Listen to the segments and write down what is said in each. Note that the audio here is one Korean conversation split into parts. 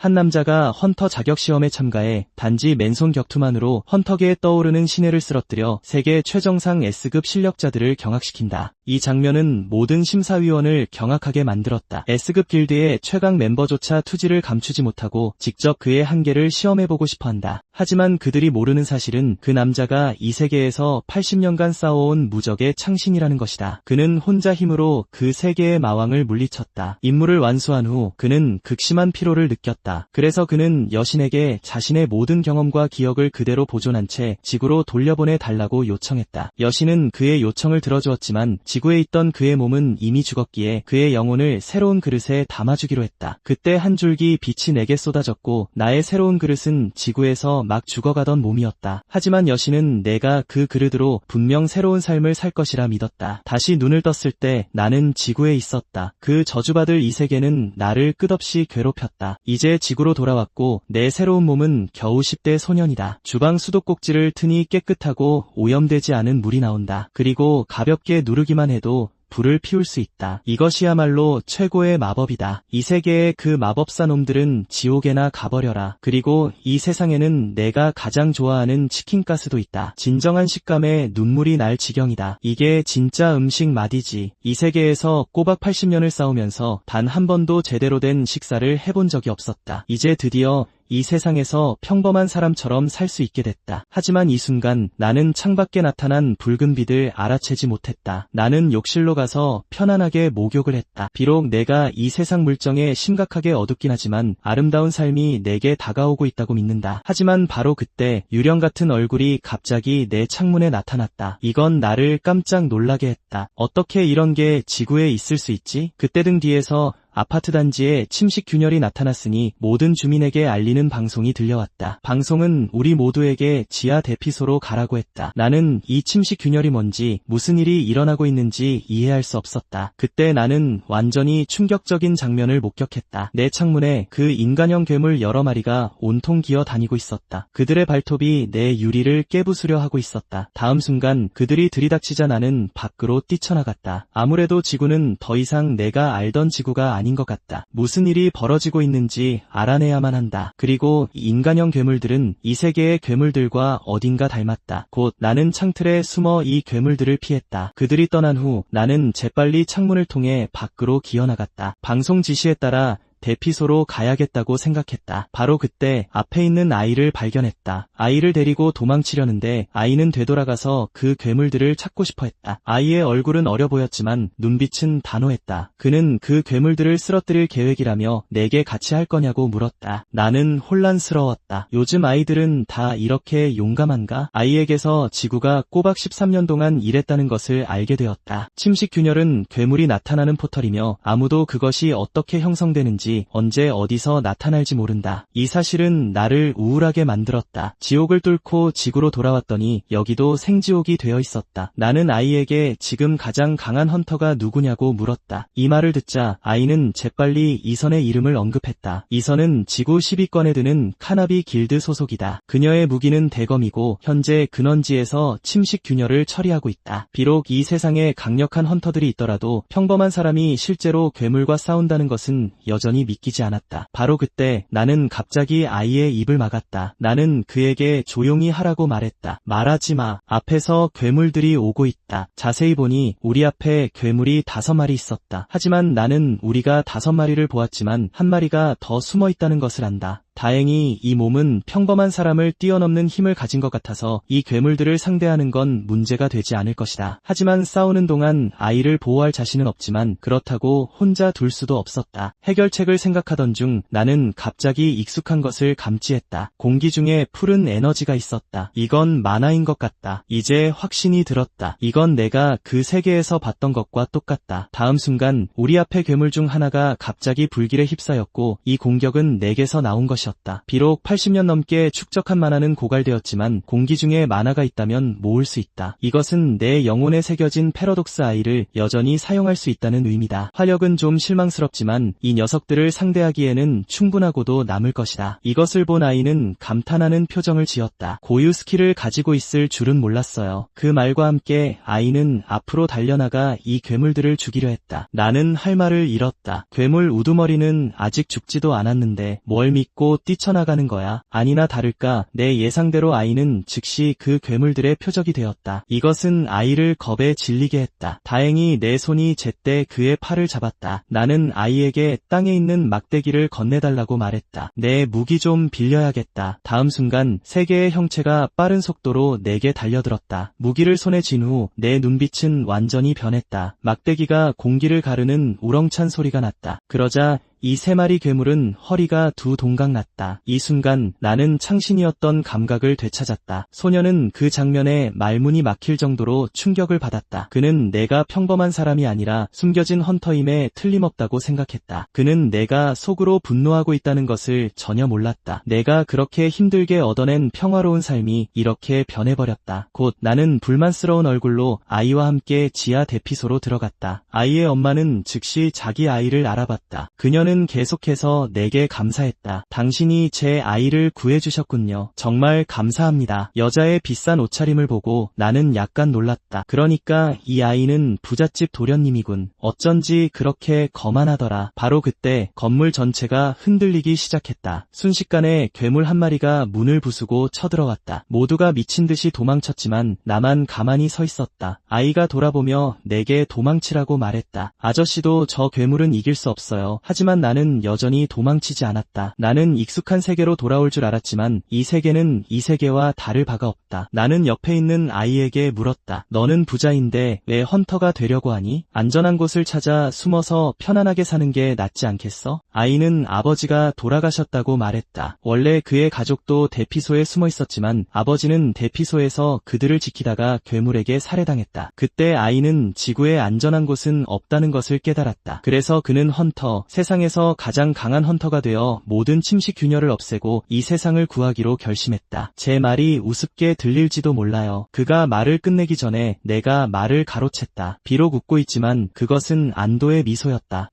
한 남자가 헌터 자격 시험에 참가해 단지 맨손 격투만으로 헌터계에 떠오르는 신예를 쓰러뜨려 세계 최정상 S급 실력자들을 경악시킨다. 이 장면은 모든 심사위원을 경악하게 만들었다. S급 길드의 최강 멤버조차 투지를 감추지 못하고 직접 그의 한계를 시험해보고 싶어한다. 하지만 그들이 모르는 사실은 그 남자가 이 세계에서 80년간 싸워온 무적의 창신이라는 것이다. 그는 혼자 힘으로 그 세계의 마왕을 물리쳤다. 임무를 완수한 후 그는 극심한 피로를 느꼈다. 그래서 그는 여신에게 자신의 모든 경험과 기억을 그대로 보존한 채 지구로 돌려보내 달라고 요청했다. 여신은 그의 요청을 들어주었지만 지구에 있던 그의 몸은 이미 죽었기에 그의 영혼을 새로운 그릇에 담아주기로 했다. 그때 한 줄기 빛이 내게 쏟아졌고 나의 새로운 그릇은 지구에서 막 죽어가던 몸이었다. 하지만 여신은 내가 그 그릇으로 분명 새로운 삶을 살 것이라 믿었다. 다시 눈을 떴을 때 나는 지구에 있었다. 그 저주받을 이 세계는 나를 끝없이 괴롭혔다. 이제 지구로 돌아왔고 내 새로운 몸은 겨우 10대 소년이다. 주방 수도꼭지를 트니 깨끗하고 오염되지 않은 물이 나온다. 그리고 가볍게 누르기만 해도 불을 피울 수 있다. 이것이야말로 최고의 마법이다. 이 세계의 그 마법사 놈들은 지옥에나 가버려라. 그리고 이 세상에는 내가 가장 좋아하는 치킨가스도 있다. 진정한 식감에 눈물이 날 지경이다. 이게 진짜 음식 맛이지. 이 세계에서 꼬박 80년을 싸우면서 단 한 번도 제대로 된 식사를 해본 적이 없었다. 이제 드디어 이 세상에서 평범한 사람처럼 살 수 있게 됐다. 하지만 이 순간 나는 창밖에 나타난 붉은 빛을 알아채지 못했다. 나는 욕실로 가서 편안하게 목욕을 했다. 비록 내가 이 세상 물정에 심각하게 어둡긴 하지만 아름다운 삶이 내게 다가오고 있다고 믿는다. 하지만 바로 그때 유령 같은 얼굴이 갑자기 내 창문에 나타났다. 이건 나를 깜짝 놀라게 했다. 어떻게 이런 게 지구에 있을 수 있지? 그때 등 뒤에서 아파트 단지에 침식 균열이 나타났으니 모든 주민에게 알리는 방송이 들려왔다. 방송은 우리 모두에게 지하 대피소로 가라고 했다. 나는 이 침식 균열이 뭔지 무슨 일이 일어나고 있는지 이해할 수 없었다. 그때 나는 완전히 충격적인 장면을 목격했다. 내 창문에 그 인간형 괴물 여러 마리가 온통 기어 다니고 있었다. 그들의 발톱이 내 유리를 깨부수려 하고 있었다. 다음 순간 그들이 들이닥치자 나는 밖으로 뛰쳐나갔다. 아무래도 지구는 더 이상 내가 알던 지구가 아닌 것 같다. 무슨 일이 벌어지고 있는지 알아내야만 한다. 그리고 인간형 괴물들은 이 세계의 괴물들과 어딘가 닮았다. 곧 나는 창틀에 숨어 이 괴물들을 피했다. 그들이 떠난 후 나는 재빨리 창문을 통해 밖으로 기어나갔다. 방송 지시에 따라 대피소로 가야겠다고 생각했다. 바로 그때 앞에 있는 아이를 발견했다. 아이를 데리고 도망치려는데 아이는 되돌아가서 그 괴물들을 찾고 싶어 했다. 아이의 얼굴은 어려 보였지만 눈빛은 단호했다. 그는 그 괴물들을 쓰러뜨릴 계획이라며 내게 같이 할 거냐고 물었다. 나는 혼란스러웠다. 요즘 아이들은 다 이렇게 용감한가? 아이에게서 지구가 꼬박 13년 동안 일했다는 것을 알게 되었다. 침식 균열은 괴물이 나타나는 포털이며 아무도 그것이 어떻게 형성되는지 언제 어디서 나타날지 모른다. 이 사실은 나를 우울하게 만들었다. 지옥을 뚫고 지구로 돌아왔더니 여기도 생지옥이 되어 있었다. 나는 아이에게 지금 가장 강한 헌터가 누구냐고 물었다. 이 말을 듣자 아이는 재빨리 이선의 이름을 언급했다. 이선은 지구 10위권에 드는 카나비 길드 소속이다. 그녀의 무기는 대검이고 현재 근원지에서 침식 균열을 처리하고 있다. 비록 이 세상에 강력한 헌터들이 있더라도 평범한 사람이 실제로 괴물과 싸운다는 것은 여전히 믿기지 않았다. 바로 그때 나는 갑자기 아이의 입을 막았다. 나는 그에게 조용히 하라고 말했다. 말하지 마. 앞에서 괴물들이 오고 있다. 자세히 보니 우리 앞에 괴물이 5마리 있었다. 하지만 나는 우리가 5마리를 보았지만 한 마리가 더 숨어 있다는 것을 안다. 다행히 이 몸은 평범한 사람을 뛰어넘는 힘을 가진 것 같아서 이 괴물들을 상대하는 건 문제가 되지 않을 것이다. 하지만 싸우는 동안 아이를 보호할 자신은 없지만 그렇다고 혼자 둘 수도 없었다. 해결책을 생각하던 중 나는 갑자기 익숙한 것을 감지했다. 공기 중에 푸른 에너지가 있었다. 이건 만화인 것 같다. 이제 확신이 들었다. 이건 내가 그 세계에서 봤던 것과 똑같다. 다음 순간 우리 앞의 괴물 중 하나가 갑자기 불길에 휩싸였고 이 공격은 내게서 나온 것이었다. 것이었다. 비록 80년 넘게 축적한 만화는 고갈되었지만 공기 중에 만화가 있다면 모을 수 있다. 이것은 내 영혼에 새겨진 패러독스 아이를 여전히 사용할 수 있다는 의미다. 화력은 좀 실망스럽지만 이 녀석들을 상대하기에는 충분하고도 남을 것이다. 이것을 본 아이는 감탄하는 표정을 지었다. 고유 스킬을 가지고 있을 줄은 몰랐어요. 그 말과 함께 아이는 앞으로 달려나가 이 괴물들을 죽이려 했다. 나는 할 말을 잃었다. 괴물 우두머리는 아직 죽지도 않았는데 뭘 믿고 뛰쳐나가는 거야. 아니나 다를까 내 예상대로 아이는 즉시 그 괴물들의 표적이 되었다. 이것은 아이를 겁에 질리게 했다. 다행히 내 손이 제때 그의 팔을 잡았다. 나는 아이에게 땅에 있는 막대기를 건네달라고 말했다. 내 무기 좀 빌려야겠다. 다음 순간 세 개의 형체가 빠른 속도로 내게 달려들었다. 무기를 손에 쥔 후 내 눈빛은 완전히 변했다. 막대기가 공기를 가르는 우렁찬 소리가 났다. 그러자 이 세 마리 괴물은 허리가 두 동강 났다. 이 순간 나는 창신이었던 감각을 되찾았다. 소녀는 그 장면에 말문이 막힐 정도로 충격을 받았다. 그는 내가 평범한 사람이 아니라 숨겨진 헌터임에 틀림없다고 생각했다. 그는 내가 속으로 분노하고 있다는 것을 전혀 몰랐다. 내가 그렇게 힘들게 얻어낸 평화로운 삶이 이렇게 변해버렸다. 곧 나는 불만스러운 얼굴로 아이와 함께 지하 대피소로 들어갔다. 아이의 엄마는 즉시 자기 아이를 알아봤다. 그녀는 계속해서 내게 감사했다. 당신이 제 아이를 구해주셨군요. 정말 감사합니다. 여자의 비싼 옷차림을 보고 나는 약간 놀랐다. 그러니까 이 아이는 부잣집 도련님이군. 어쩐지 그렇게 거만하더라. 바로 그때 건물 전체가 흔들리기 시작했다. 순식간에 괴물 한 마리가 문을 부수고 쳐들어왔다. 모두가 미친 듯이 도망쳤지만 나만 가만히 서 있었다. 아이가 돌아보며 내게 도망치라고 말했다. 아저씨도 저 괴물은 이길 수 없어요. 하지만 나는 여전히 도망치지 않았다. 나는 익숙한 세계로 돌아올 줄 알았지만 이 세계는 이 세계와 다를 바가 없다. 나는 옆에 있는 아이에게 물었다. 너는 부자인데 왜 헌터가 되려고 하니? 안전한 곳을 찾아 숨어서 편안하게 사는 게 낫지 않겠어? 아이는 아버지가 돌아가셨다고 말했다. 원래 그의 가족도 대피소에 숨어 있었지만 아버지는 대피소에서 그들을 지키다가 괴물에게 살해당했다. 그때 아이는 지구에 안전한 곳은 없다는 것을 깨달았다. 그래서 그는 헌터, 세상에서 가장 강한 헌터가 되어 모든 침식 균열을 없애고 이 세상을 구하기로 결심했다. 제 말이 우습게 들릴지도 몰라요. 그가 말을 끝내기 전에 내가 말을 가로챘다. 비록 웃고 있지만 그것은 안도의 미소였다.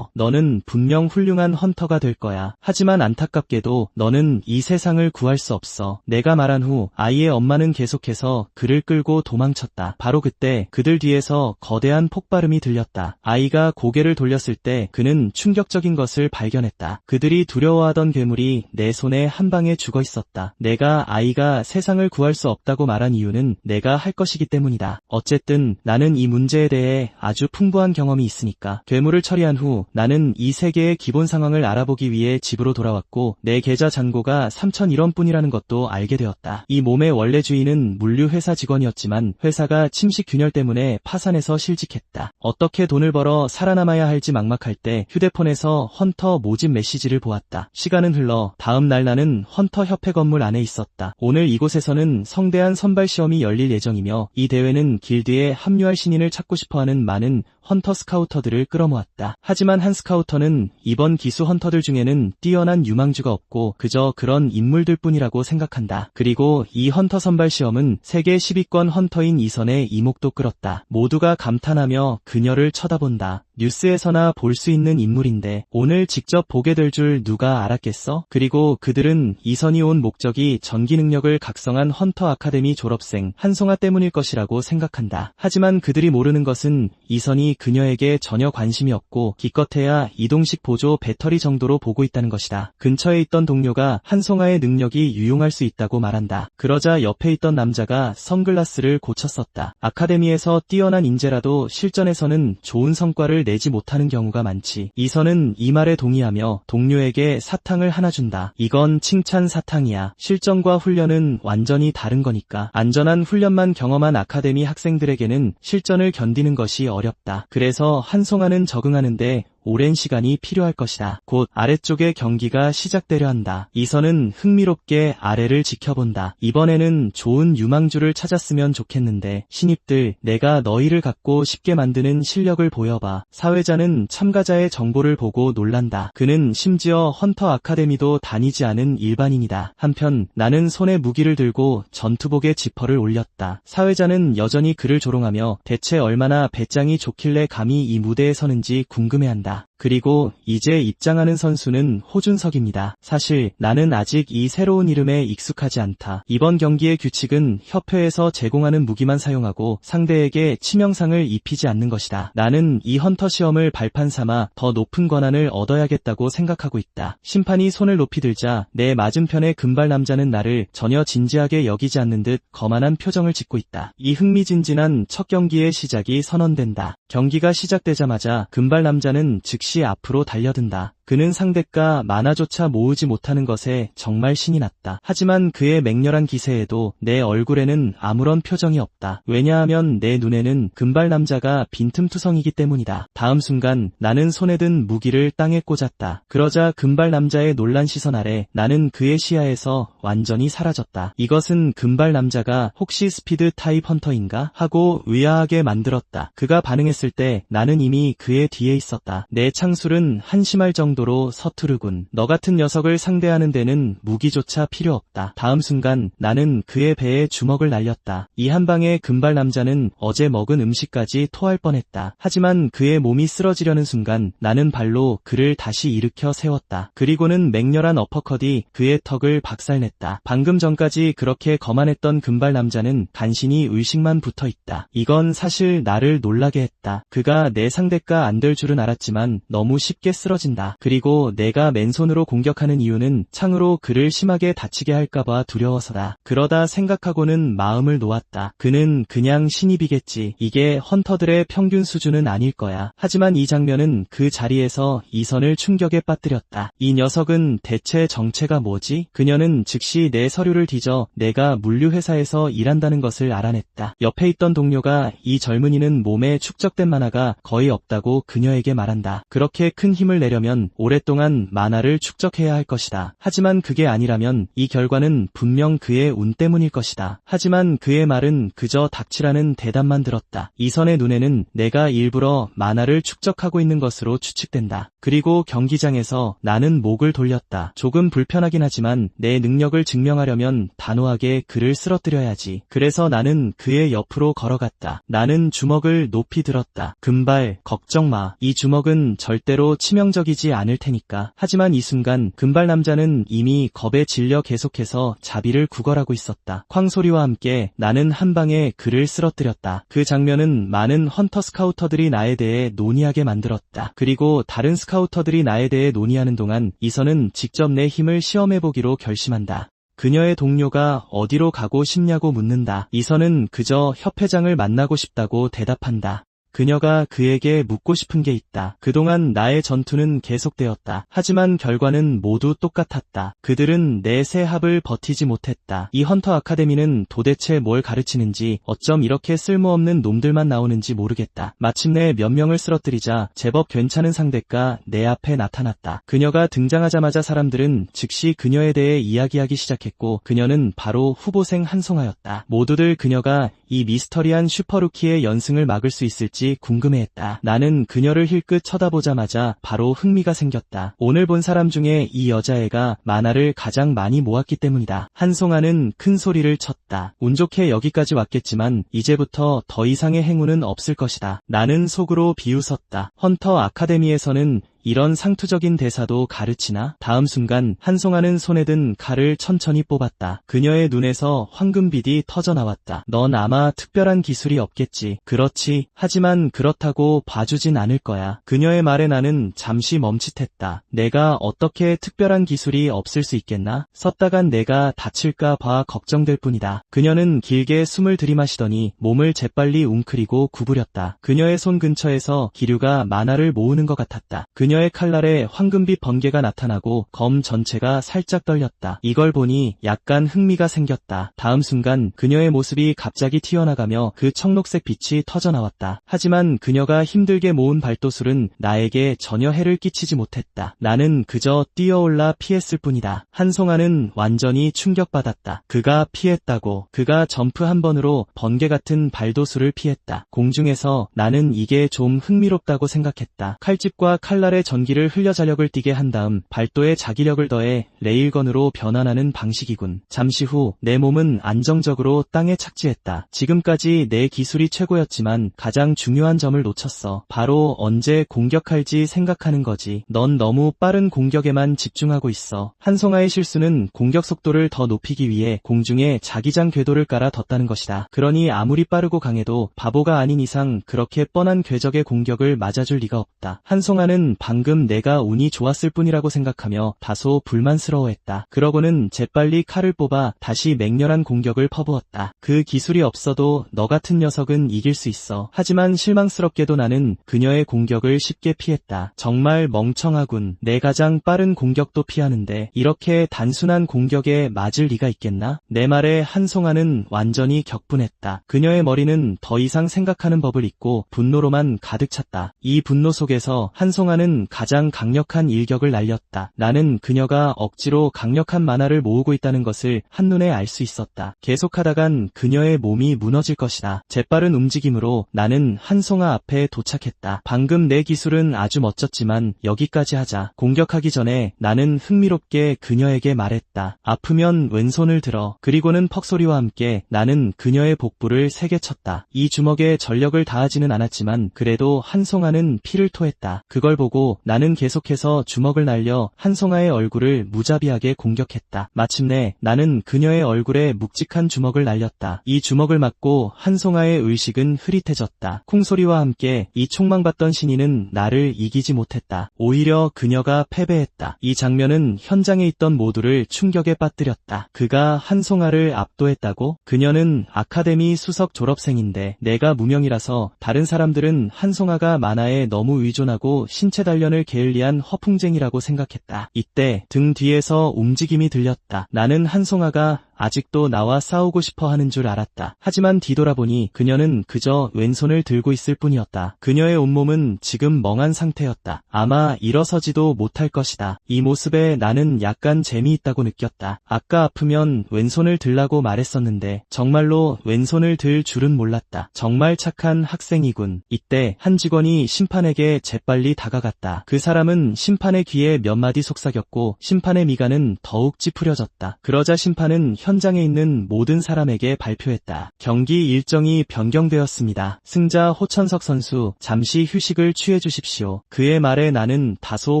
너는 분명 훌륭한 헌터가 될 거야. 하지만 안타깝게도 너는 이 세상을 구할 수 없어. 내가 말한 후 아이의 엄마는 계속해서 그를 끌고 도망쳤다. 바로 그때 그들 뒤에서 거대한 폭발음이 들렸다. 아이가 고개를 돌렸을 때 그는 충격적인 것을 발견했다. 그들이 두려워하던 괴물이 내 손에 한 방에 죽어 있었다. 내가 아이가 세상을 구할 수 없다고 말한 이유는 내가 할 것이기 때문이다. 어쨌든 나는 이 문제에 대해 아주 풍부한 경험이 있으니까. 괴물을 처리한 후 나는 이 세계의 기본 상황을 알아보기 위해 집으로 돌아왔고 내 계좌 잔고가 3,001원뿐이라는 것도 알게 되었다. 이 몸의 원래 주인은 물류회사 직원이었지만 회사가 침식 균열 때문에 파산해서 실직했다. 어떻게 돈을 벌어 살아남아야 할지 막막할 때 휴대폰에서 헌터 모집 메시지를 보았다. 시간은 흘러 다음 날 나는 헌터 협회 건물 안에 있었다. 오늘 이곳에서는 성대한 선발 시험이 열릴 예정이며 이 대회는 길드에 합류할 신인을 찾고 싶어하는 많은 헌터 스카우터들을 끌어모았다. 하지만 한 스카우터는 이번 기수 헌터들 중에는 뛰어난 유망주가 없고 그저 그런 인물들 뿐이라고 생각한다. 그리고 이 헌터 선발 시험은 세계 10위권 헌터인 이선의 이목도 끌었다. 모두가 감탄하며 그녀를 쳐다본다. 뉴스에서나 볼 수 있는 인물인데 오늘 직접 보게 될 줄 누가 알았겠어? 그리고 그들은 이선이 온 목적이 전기 능력을 각성한 헌터 아카데미 졸업생 한송아 때문일 것이라고 생각한다. 하지만 그들이 모르는 것은 이선이 그녀에게 전혀 관심이 없고 기껏해야 이동식 보조 배터리 정도로 보고 있다는 것이다. 근처에 있던 동료가 한송아의 능력이 유용할 수 있다고 말한다. 그러자 옆에 있던 남자가 선글라스를 고쳤었다. 아카데미에서 뛰어난 인재라도 실전에서는 좋은 성과를 내지 못하는 경우가 많지. 이선은 이 말에 동의하며 동료에게 사탕을 하나 준다. 이건 칭찬 사탕이야. 실전과 훈련은 완전히 다른 거니까. 안전한 훈련만 경험한 아카데미 학생들에게는 실전을 견디는 것이 어렵다. 그래서 한송아는 적응하는데 오랜 시간이 필요할 것이다. 곧 아래쪽의 경기가 시작되려 한다. 이선은 흥미롭게 아래를 지켜본다. 이번에는 좋은 유망주를 찾았으면 좋겠는데 신입들 내가 너희를 갖고 쉽게 만드는 실력을 보여봐. 사회자는 참가자의 정보를 보고 놀란다. 그는 심지어 헌터 아카데미도 다니지 않은 일반인이다. 한편 나는 손에 무기를 들고 전투복에 지퍼를 올렸다. 사회자는 여전히 그를 조롱하며 대체 얼마나 배짱이 좋길래 감히 이 무대에 서는지 궁금해한다. 그리고 이제 입장하는 선수는 호준석입니다. 사실 나는 아직 이 새로운 이름에 익숙하지 않다. 이번 경기의 규칙은 협회에서 제공하는 무기만 사용하고 상대에게 치명상을 입히지 않는 것이다. 나는 이 헌터 시험을 발판 삼아 더 높은 권한을 얻어야겠다고 생각하고 있다. 심판이 손을 높이 들자 내 맞은편의 금발 남자는 나를 전혀 진지하게 여기지 않는 듯 거만한 표정을 짓고 있다. 이 흥미진진한 첫 경기의 시작이 선언된다. 경기가 시작되자마자 금발 남자는 즉시 앞으로 달려든다. 그는 상대가 만화조차 모으지 못하는 것에 정말 신이 났다. 하지만 그의 맹렬한 기세에도 내 얼굴에는 아무런 표정이 없다. 왜냐하면 내 눈에는 금발 남자가 빈틈투성이기 때문이다. 다음 순간 나는 손에 든 무기를 땅에 꽂았다. 그러자 금발 남자의 놀란 시선 아래 나는 그의 시야에서 완전히 사라졌다. 이것은 금발 남자가 혹시 스피드 타입 헌터인가? 하고 의아하게 만들었다. 그가 반응했을 때 나는 이미 그의 뒤에 있었다. 내 창술은 한심할 정도로 서투르군. 너 같은 녀석을 상대하는 데는 무기조차 필요 없다. 다음 순간 나는 그의 배에 주먹을 날렸다. 이 한 방에 금발 남자는 어제 먹은 음식까지 토할 뻔했다. 하지만 그의 몸이 쓰러지려는 순간 나는 발로 그를 다시 일으켜 세웠다. 그리고는 맹렬한 어퍼컷이 그의 턱을 박살냈다. 방금 전까지 그렇게 거만했던 금발 남자는 간신히 의식만 붙어있다. 이건 사실 나를 놀라게 했다. 그가 내 상대가 안 될 줄은 알았지만 너무 쉽게 쓰러진다. 그리고 내가 맨손으로 공격하는 이유는 창으로 그를 심하게 다치게 할까봐 두려워서다. 그러다 생각하고는 마음을 놓았다. 그는 그냥 신입이겠지. 이게 헌터들의 평균 수준은 아닐 거야. 하지만 이 장면은 그 자리에서 이선을 충격에 빠뜨렸다. 이 녀석은 대체 정체가 뭐지? 그녀는 즉시 내 서류를 뒤져 내가 물류회사에서 일한다는 것을 알아냈다. 옆에 있던 동료가 이 젊은이는 몸에 축적된 만화가 거의 없다고 그녀에게 말한다. 그렇게 큰 힘을 내려면 오랫동안 만화를 축적해야 할 것이다. 하지만 그게 아니라면 이 결과는 분명 그의 운 때문일 것이다. 하지만 그의 말은 그저 닥치라는 대답만 들었다. 이선의 눈에는 내가 일부러 만화를 축적하고 있는 것으로 추측된다. 그리고 경기장에서 나는 목을 돌렸다. 조금 불편하긴 하지만 내 능력을 증명하려면 단호하게 그를 쓰러뜨려야지. 그래서 나는 그의 옆으로 걸어갔다. 나는 주먹을 높이 들었다. 금발, 걱정 마. 이 주먹은 절대로 치명적이지 않을 테니까. 하지만 이 순간 금발 남자는 이미 겁에 질려 계속해서 자비를 구걸하고 있었다. 쾅 소리와 함께 나는 한 방에 그를 쓰러뜨렸다. 그 장면은 많은 헌터 스카우터들이 나에 대해 논의하게 만들었다. 그리고 다른 스카우터들이 나에 대해 논의하는 동안 이선은 직접 내 힘을 시험해보기로 결심한다. 그녀의 동료가 어디로 가고 싶냐고 묻는다. 이선은 그저 협회장을 만나고 싶다고 대답한다. 그녀가 그에게 묻고 싶은 게 있다. 그동안 나의 전투는 계속되었다. 하지만 결과는 모두 똑같았다. 그들은 내 새 합을 버티지 못했다. 이 헌터 아카데미는 도대체 뭘 가르치는지, 어쩜 이렇게 쓸모없는 놈들만 나오는지 모르겠다. 마침내 몇 명을 쓰러뜨리자 제법 괜찮은 상대가 내 앞에 나타났다. 그녀가 등장하자마자 사람들은 즉시 그녀에 대해 이야기하기 시작했고 그녀는 바로 후보생 한송아였다. 모두들 그녀가 이 미스터리한 슈퍼루키의 연승을 막을 수 있을지 궁금해했다. 나는 그녀를 힐끗 쳐다보자마자 바로 흥미가 생겼다. 오늘 본 사람 중에 이 여자애가 만화를 가장 많이 모았기 때문이다. 한송아는 큰 소리를 쳤다. 운 좋게 여기까지 왔겠지만 이제부터 더 이상의 행운은 없을 것이다. 나는 속으로 비웃었다. 헌터 아카데미에서는 이런 상투적인 대사도 가르치나? 다음 순간 한송아는 손에 든 칼을 천천히 뽑았다. 그녀의 눈에서 황금빛이 터져나왔다. 넌 아마 특별한 기술이 없겠지. 그렇지. 하지만 그렇다고 봐주진 않을 거야. 그녀의 말에 나는 잠시 멈칫했다. 내가 어떻게 특별한 기술이 없을 수 있겠나? 섰다간 내가 다칠까 봐 걱정될 뿐이다. 그녀는 길게 숨을 들이마시더니 몸을 재빨리 웅크리고 구부렸다. 그녀의 손 근처에서 기류가 만화를 모으는 것 같았다. 그녀 그녀의 칼날에 황금빛 번개가 나타나고 검 전체가 살짝 떨렸다. 이걸 보니 약간 흥미가 생겼다. 다음 순간 그녀의 모습이 갑자기 튀어나가며 그 청록색 빛이 터져나왔다. 하지만 그녀가 힘들게 모은 발도술은 나에게 전혀 해를 끼치지 못했다. 나는 그저 뛰어올라 피했을 뿐이다. 한송아는 완전히 충격받았다. 그가 피했다고. 그가 점프 한 번으로 번개 같은 발도술을 피했다. 공중에서 나는 이게 좀 흥미롭다고 생각했다. 칼집과 칼날의 전기를 흘려 자력을 띠게 한 다음 발도에 자기력을 더해 레일건으로 변환하는 방식이군. 잠시 후 내 몸은 안정적으로 땅에 착지했다. 지금까지 내 기술이 최고였지만 가장 중요한 점을 놓쳤어. 바로 언제 공격할지 생각하는 거지. 넌 너무 빠른 공격에만 집중하고 있어. 한송아의 실수는 공격 속도를 더 높이기 위해 공중에 자기장 궤도를 깔아 뒀다는 것이다. 그러니 아무리 빠르고 강해도 바보가 아닌 이상 그렇게 뻔한 궤적의 공격을 맞아줄 리가 없다. 한송아는 방금 내가 운이 좋았을 뿐이라고 생각하며 다소 불만스러워했다. 그러고는 재빨리 칼을 뽑아 다시 맹렬한 공격을 퍼부었다. 그 기술이 없어도 너 같은 녀석은 이길 수 있어. 하지만 실망스럽게도 나는 그녀의 공격을 쉽게 피했다. 정말 멍청하군. 내 가장 빠른 공격도 피하는데 이렇게 단순한 공격에 맞을 리가 있겠나? 내 말에 한송아는 완전히 격분했다. 그녀의 머리는 더 이상 생각하는 법을 잊고 분노로만 가득 찼다. 이 분노 속에서 한송아는 가장 강력한 일격을 날렸다. 나는 그녀가 억지로 강력한 만화를 모으고 있다는 것을 한눈에 알 수 있었다. 계속하다간 그녀의 몸이 무너질 것이다. 재빠른 움직임으로 나는 한송아 앞에 도착했다. 방금 내 기술은 아주 멋졌지만 여기까지 하자. 공격하기 전에 나는 흥미롭게 그녀에게 말했다. 아프면 왼손을 들어. 그리고는 퍽소리와 함께 나는 그녀의 복부를 세게 쳤다. 이 주먹에 전력을 다하지는 않았지만 그래도 한송아는 피를 토했다. 그걸 보고 나는 계속해서 주먹을 날려 한송아의 얼굴을 무자비하게 공격했다. 마침내 나는 그녀의 얼굴에 묵직한 주먹을 날렸다. 이 주먹을 맞고 한송아의 의식은 흐릿해졌다. 쿵소리와 함께 이 총망받던 신인은 나를 이기지 못했다. 오히려 그녀가 패배했다. 이 장면은 현장에 있던 모두를 충격에 빠뜨렸다. 그가 한송아를 압도했다고? 그녀는 아카데미 수석 졸업생인데 내가 무명이라서 다른 사람들은 한송아가 만화에 너무 의존하고 신체 단련을 게을리한 허풍쟁이라고 생각했다. 이때 등 뒤에서 움직임이 들렸다. 나는 한송아가 아직도 나와 싸우고 싶어 하는 줄 알았다. 하지만 뒤돌아보니 그녀는 그저 왼손을 들고 있을 뿐이었다. 그녀의 온몸은 지금 멍한 상태였다. 아마 일어서지도 못할 것이다. 이 모습에 나는 약간 재미있다고 느꼈다. 아까 아프면 왼손을 들라고 말했었는데 정말로 왼손을 들 줄은 몰랐다. 정말 착한 학생이군. 이때 한 직원이 심판에게 재빨리 다가갔다. 그 사람은 심판의 귀에 몇 마디 속삭였고 심판의 미간은 더욱 찌푸려졌다. 그러자 심판은 현장에 있는 모든 사람에게 발표했다. 경기 일정이 변경되었습니다. 승자 호천석 선수, 잠시 휴식을 취해 주십시오. 그의 말에 나는 다소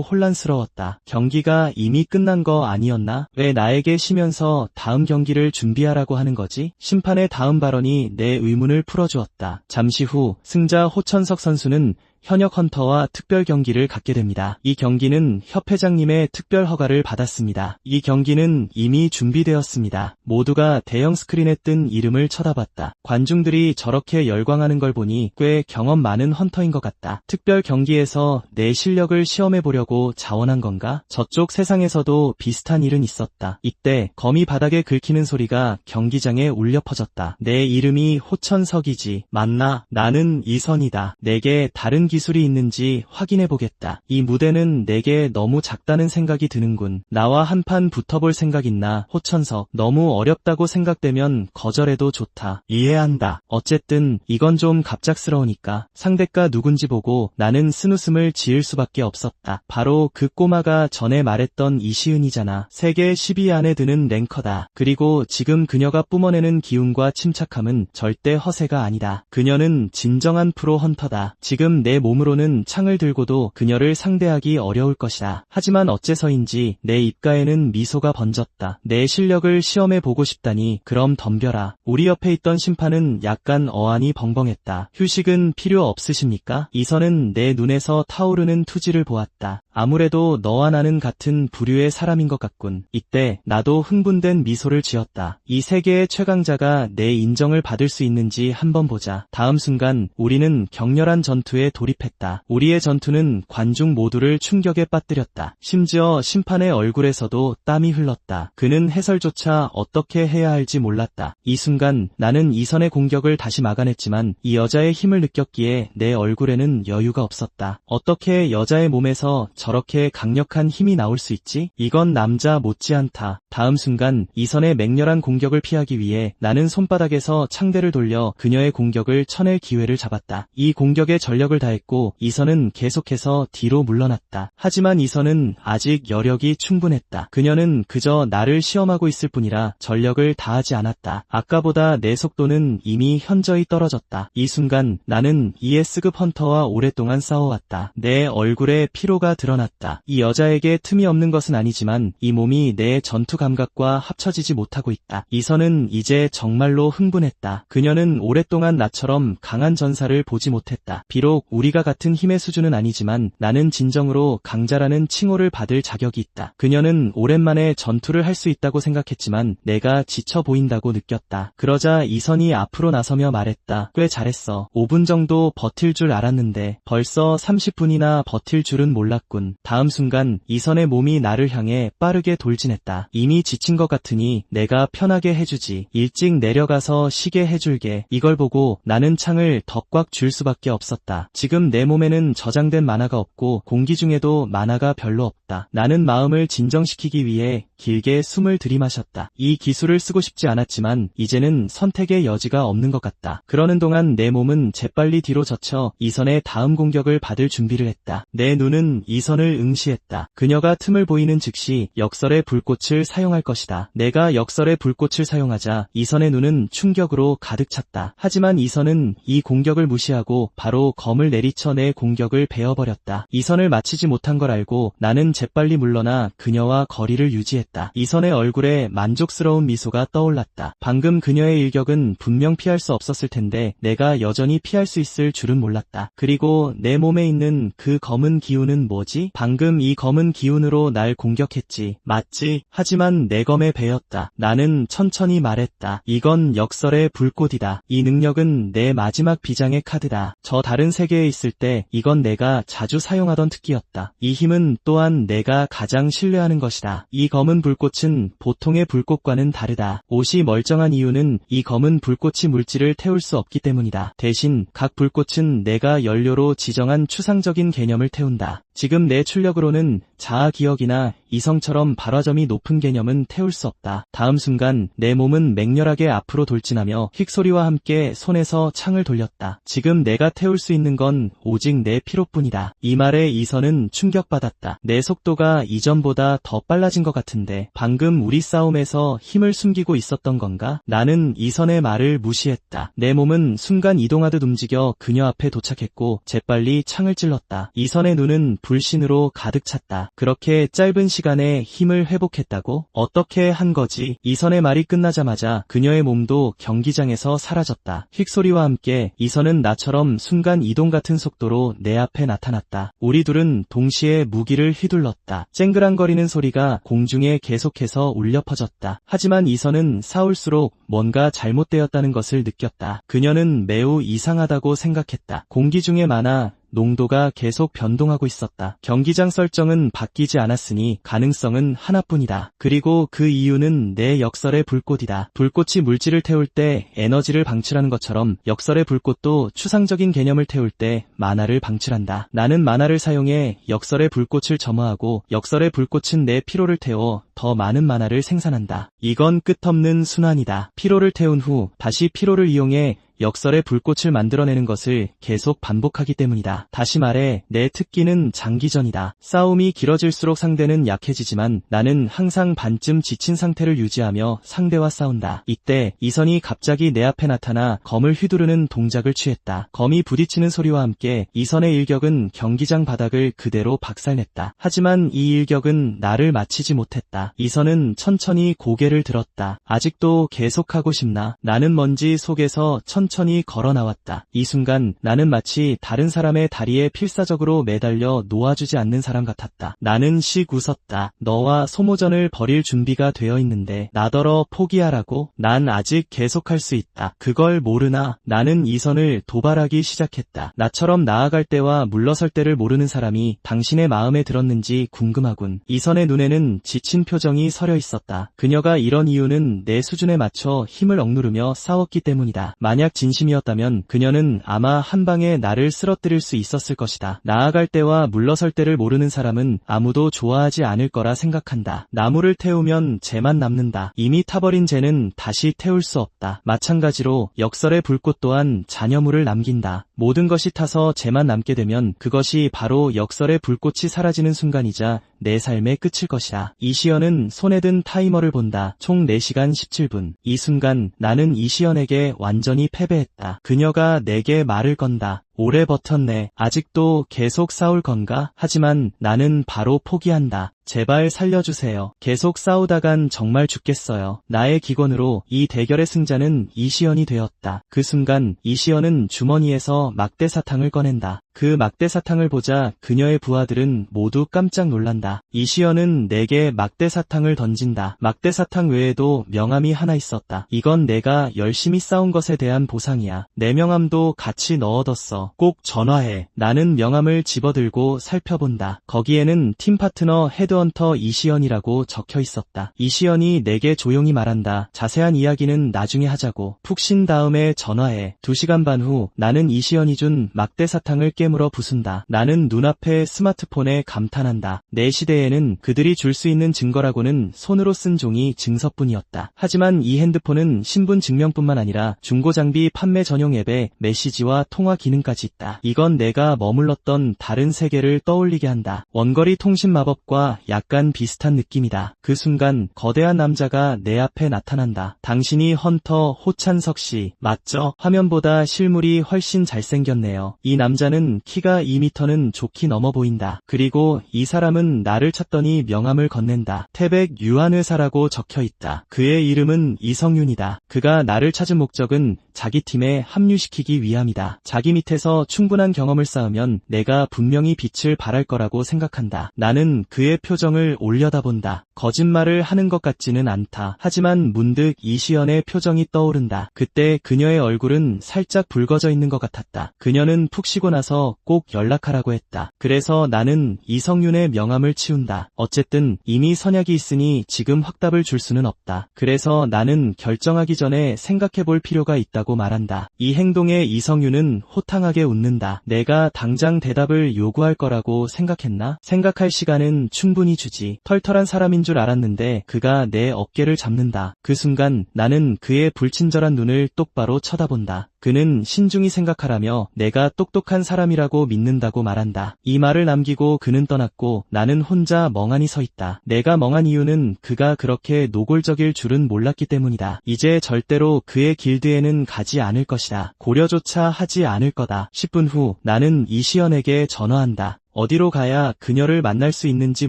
혼란스러웠다. 경기가 이미 끝난 거 아니었나? 왜 나에게 쉬면서 다음 경기를 준비하라고 하는 거지? 심판의 다음 발언이 내 의문을 풀어주었다. 잠시 후 승자 호천석 선수는 현역 헌터와 특별 경기를 갖게 됩니다. 이 경기는 협회장님의 특별 허가를 받았습니다. 이 경기는 이미 준비되었습니다. 모두가 대형 스크린에 뜬 이름을 쳐다봤다. 관중들이 저렇게 열광하는 걸 보니 꽤 경험 많은 헌터인 것 같다. 특별 경기에서 내 실력을 시험해보려고 자원한 건가? 저쪽 세상에서도 비슷한 일은 있었다. 이때 거미 바닥에 긁히는 소리가 경기장에 울려 퍼졌다. 내 이름이 호천석이지. 맞나? 나는 이선이다. 내게 다른 기술이 있는지 확인해보겠다. 이 무대는 내게 너무 작다는 생각이 드는군. 나와 한판 붙어볼 생각 있나? 호천석, 너무 어렵다고 생각되면 거절해도 좋다. 이해한다. 어쨌든 이건 좀 갑작스러우니까. 상대가 누군지 보고 나는 쓴웃음을 지을 수밖에 없었다. 바로 그 꼬마가 전에 말했던 이시은이잖아. 세계 10위 안에 드는 랭커다. 그리고 지금 그녀가 뿜어내는 기운과 침착함은 절대 허세가 아니다. 그녀는 진정한 프로 헌터다. 지금 내 몸으로는 창을 들고도 그녀를 상대하기 어려울 것이다. 하지만 어째서인지 내 입가에는 미소가 번졌다. 내 실력을 시험해보고 싶다니 그럼 덤벼라. 우리 옆에 있던 심판은 약간 어안이 벙벙했다. 휴식은 필요 없으십니까? 이선은 내 눈에서 타오르는 투지를 보았다. 아무래도 너와 나는 같은 부류의 사람인 것 같군. 이때 나도 흥분된 미소를 지었다. 이 세계의 최강자가 내 인정을 받을 수 있는지 한번 보자. 다음 순간 우리는 격렬한 전투에 돌입했다. 몰입했다. 우리의 전투는 관중 모두를 충격에 빠뜨렸다. 심지어 심판의 얼굴에서도 땀이 흘렀다. 그는 해설조차 어떻게 해야 할지 몰랐다. 이 순간 나는 이선의 공격을 다시 막아냈지만 이 여자의 힘을 느꼈기에 내 얼굴에는 여유가 없었다. 어떻게 여자의 몸에서 저렇게 강력한 힘이 나올 수 있지? 이건 남자 못지않다. 다음 순간 이선의 맹렬한 공격을 피하기 위해 나는 손바닥에서 창대를 돌려 그녀의 공격을 쳐낼 기회를 잡았다. 이 공격에 전력을 다했고 이선은 계속해서 뒤로 물러났다. 하지만 이선은 아직 여력이 충분했다. 그녀는 그저 나를 시험하고 있을 뿐이라 전력을 다하지 않았다. 아까보다 내 속도는 이미 현저히 떨어졌다. 이 순간 나는 ES급 헌터와 오랫동안 싸워왔다. 내 얼굴에 피로가 드러났다. 이 여자에게 틈이 없는 것은 아니지만 이 몸이 내 전투 감각과 합쳐지지 못하고 있다. 이선은 이제 정말로 흥분했다. 그녀는 오랫동안 나처럼 강한 전사를 보지 못했다. 비록 우리가 같은 힘의 수준은 아니지만 나는 진정으로 강자라는 칭호를 받을 자격이 있다. 그녀는 오랜만에 전투를 할 수 있다고 생각했지만 내가 지쳐 보인다고 느꼈다. 그러자 이선이 앞으로 나서며 말했다. 꽤 잘했어. 5분 정도 버틸 줄 알았는데 벌써 30분이나 버틸 줄은 몰랐군. 다음 순간 이선의 몸이 나를 향해 빠르게 돌진했다. 이미 지친 것 같으니 내가 편하게 해주지. 일찍 내려가서 쉬게 해줄게. 이걸 보고 나는 창을 더 꽉 줄 수밖에 없었다. 지금 내 몸에는 저장된 만화가 없고 공기 중에도 만화가 별로 없다. 나는 마음을 진정시키기 위해 길게 숨을 들이마셨다. 이 기술을 쓰고 싶지 않았지만 이제는 선택의 여지가 없는 것 같다. 그러는 동안 내 몸은 재빨리 뒤로 젖혀 이선의 다음 공격을 받을 준비를 했다. 내 눈은 이선을 응시했다. 그녀가 틈을 보이는 즉시 역설의 불꽃을 사용할 것이다. 내가 역설의 불꽃을 사용하자 이선의 눈은 충격으로 가득 찼다. 하지만 이선은 이 공격을 무시하고 바로 검을 내리쳐 내 공격을 베어버렸다. 이선을 마치지 못한 걸 알고 나는 재빨리 물러나 그녀와 거리를 유지했다. 이선의 얼굴에 만족스러운 미소가 떠올랐다. 방금 그녀의 일격은 분명 피할 수 없었을 텐데 내가 여전히 피할 수 있을 줄은 몰랐다. 그리고 내 몸에 있는 그 검은 기운은 뭐지? 방금 이 검은 기운으로 날 공격했지. 맞지? 하지만 내 검에 베었다. 나는 천천히 말했다. 이건 역설의 불꽃이다. 이 능력은 내 마지막 비장의 카드다. 저 다른 세계에 있을 때 이건 내가 자주 사용하던 특기였다. 이 힘은 또한 내가 가장 신뢰하는 것이다. 이 검은 불꽃은 보통의 불꽃과는 다르다. 옷이 멀쩡한 이유는 이 검은 불꽃이 물질을 태울 수 없기 때문이다. 대신 각 불꽃은 내가 연료로 지정한 추상적인 개념을 태운다. 지금 내 출력으로는 자아 기억이나 이성처럼 발화점이 높은 개념은 태울 수 없다. 다음 순간 내 몸은 맹렬하게 앞으로 돌진하며 휙소리와 함께 손에서 창을 돌렸다. 지금 내가 태울 수 있는 건 오직 내 피로뿐이다. 이 말에 이선은 충격받았다. 내 속도가 이전보다 더 빨라진 것 같은데 방금 우리 싸움에서 힘을 숨기고 있었던 건가? 나는 이선의 말을 무시했다. 내 몸은 순간 이동하듯 움직여 그녀 앞에 도착했고 재빨리 창을 찔렀다. 이선의 눈은 불신으로 가득 찼다. 그렇게 짧은 시간에 힘을 회복했다고? 어떻게 한 거지? 이선의 말이 끝나자마자 그녀의 몸도 경기장에서 사라졌다. 휙소리와 함께 이선은 나처럼 순간 이동 같은 속도로 내 앞에 나타났다. 우리 둘은 동시에 무기를 휘둘렀다. 쨍그랑거리는 소리가 공중에 계속해서 울려 퍼졌다. 하지만 이선은 싸울수록 뭔가 잘못되었다는 것을 느꼈다. 그녀는 매우 이상하다고 생각했다. 공기 중에 많아 농도가 계속 변동하고 있었다. 경기장 설정은 바뀌지 않았으니 가능성은 하나뿐이다. 그리고 그 이유는 내 역설의 불꽃이다. 불꽃이 물질을 태울 때 에너지를 방출하는 것처럼 역설의 불꽃도 추상적인 개념을 태울 때 만화를 방출한다. 나는 만화를 사용해 역설의 불꽃을 점화하고 역설의 불꽃은 내 피로를 태워 더 많은 만화를 생산한다. 이건 끝없는 순환이다. 피로를 태운 후 다시 피로를 이용해 역설의 불꽃을 만들어내는 것을 계속 반복하기 때문이다. 다시 말해 내 특기는 장기전이다. 싸움이 길어질수록 상대는 약해지지만 나는 항상 반쯤 지친 상태를 유지하며 상대와 싸운다. 이때 이선이 갑자기 내 앞에 나타나 검을 휘두르는 동작을 취했다. 검이 부딪히는 소리와 함께 이선의 일격은 경기장 바닥을 그대로 박살냈다. 하지만 이 일격은 나를 맞히지 못했다. 이선은 천천히 고개를 들었다. 아직도 계속하고 싶나? 나는 먼지 속에서 천천히 천천히 걸어 나왔다. 이 순간 나는 마치 다른 사람의 다리에 필사적으로 매달려 놓아주지 않는 사람 같았다. 나는 씩 웃었다. 너와 소모전을 벌일 준비가 되어 있는데 나더러 포기하라고? 난 아직 계속할 수 있다. 그걸 모르나? 나는 이선을 도발하기 시작했다. 나처럼 나아갈 때와 물러설 때를 모르는 사람이 당신의 마음에 들었는지 궁금하군. 이선의 눈에는 지친 표정이 서려 있었다. 그녀가 이런 이유는 내 수준에 맞춰 힘을 억누르며 싸웠기 때문이다. 만약 진심이었다면 그녀는 아마 한 방에 나를 쓰러뜨릴 수 있었을 것이다. 나아갈 때와 물러설 때를 모르는 사람은 아무도 좋아하지 않을 거라 생각한다. 나무를 태우면 재만 남는다. 이미 타버린 재는 다시 태울 수 없다. 마찬가지로 역설의 불꽃 또한 잔여물을 남긴다. 모든 것이 타서 재만 남게 되면 그것이 바로 역설의 불꽃이 사라지는 순간이자 내 삶의 끝일 것이다. 이시연은 손에 든 타이머를 본다. 총 4시간 17분. 이 순간 나는 이시연에게 완전히 패배했다. 그녀가 내게 말을 건다. 오래 버텼네. 아직도 계속 싸울 건가? 하지만 나는 바로 포기한다. 제발 살려주세요. 계속 싸우다간 정말 죽겠어요. 나의 기권으로 이 대결의 승자는 이시연이 되었다. 그 순간 이시연은 주머니에서 막대사탕을 꺼낸다. 그 막대사탕을 보자 그녀의 부하들은 모두 깜짝 놀란다. 이시연은 내게 막대사탕을 던진다. 막대사탕 외에도 명함이 하나 있었다. 이건 내가 열심히 싸운 것에 대한 보상이야. 내 명함도 같이 넣어뒀어. 꼭 전화해. 나는 명함을 집어들고 살펴본다. 거기에는 팀 파트너 헤드헌터 이시연이라고 적혀 있었다. 이시연이 내게 조용히 말한다. 자세한 이야기는 나중에 하자고. 푹 쉰 다음에 전화해. 2시간 반 후 나는 이시연이 준 막대사탕을 깨물어 부순다. 나는 눈앞의 스마트폰에 감탄한다. 내 시대에는 그들이 줄 수 있는 증거라고는 손으로 쓴 종이 증서뿐이었다. 하지만 이 핸드폰은 신분 증명뿐만 아니라 중고장비 판매 전용 앱에 메시지와 통화 기능까지 있다. 이건 내가 머물렀던 다른 세계를 떠올리게 한다. 원거리 통신 마법과 약간 비슷한 느낌이다. 그 순간 거대한 남자가 내 앞에 나타난다. 당신이 헌터 호찬석 씨 맞죠? 화면보다 실물이 훨씬 잘생겼네요. 이 남자는 키가 2m는 좋게 넘어 보인다. 그리고 이 사람은 나를 찾더니 명함을 건넨다. 태백 유한회사라고 적혀있다. 그의 이름은 이성윤이다. 그가 나를 찾은 목적은 자기 팀에 합류시키기 위함이다. 자기 밑에서 충분한 경험을 쌓으면 내가 분명히 빛을 발할 거라고 생각한다. 나는 그의 표정을 올려다본다. 거짓말을 하는 것 같지는 않다. 하지만 문득 이시연의 표정이 떠오른다. 그때 그녀의 얼굴은 살짝 붉어져 있는 것 같았다. 그녀는 푹 쉬고 나서 꼭 연락하라고 했다. 그래서 나는 이성윤의 명함을 치운다. 어쨌든 이미 선약이 있으니 지금 확답을 줄 수는 없다. 그래서 나는 결정하기 전에 생각해볼 필요가 있다고 말한다. 이 행동에 이성윤은 호탕하게 웃는다. 내가 당장 대답을 요구할 거라고 생각했나? 생각할 시간은 충분히 주지. 털털한 사람인 줄 알았는데 그가 내 어깨를 잡는다. 그 순간 나는 그의 불친절한 눈을 똑바로 쳐다본다. 그는 신중히 생각하라며 내가 똑똑한 사람이라고 믿는다고 말한다. 이 말을 남기고 그는 떠났고 나는 혼자 멍하니 서 있다. 내가 멍한 이유는 그가 그렇게 노골적일 줄은 몰랐기 때문이다. 이제 절대로 그의 길드에는 가지 않을 것이다. 고려조차 하지 않을 거다. 10분 후 나는 이시연에게 전화한다. 어디로 가야 그녀를 만날 수 있는지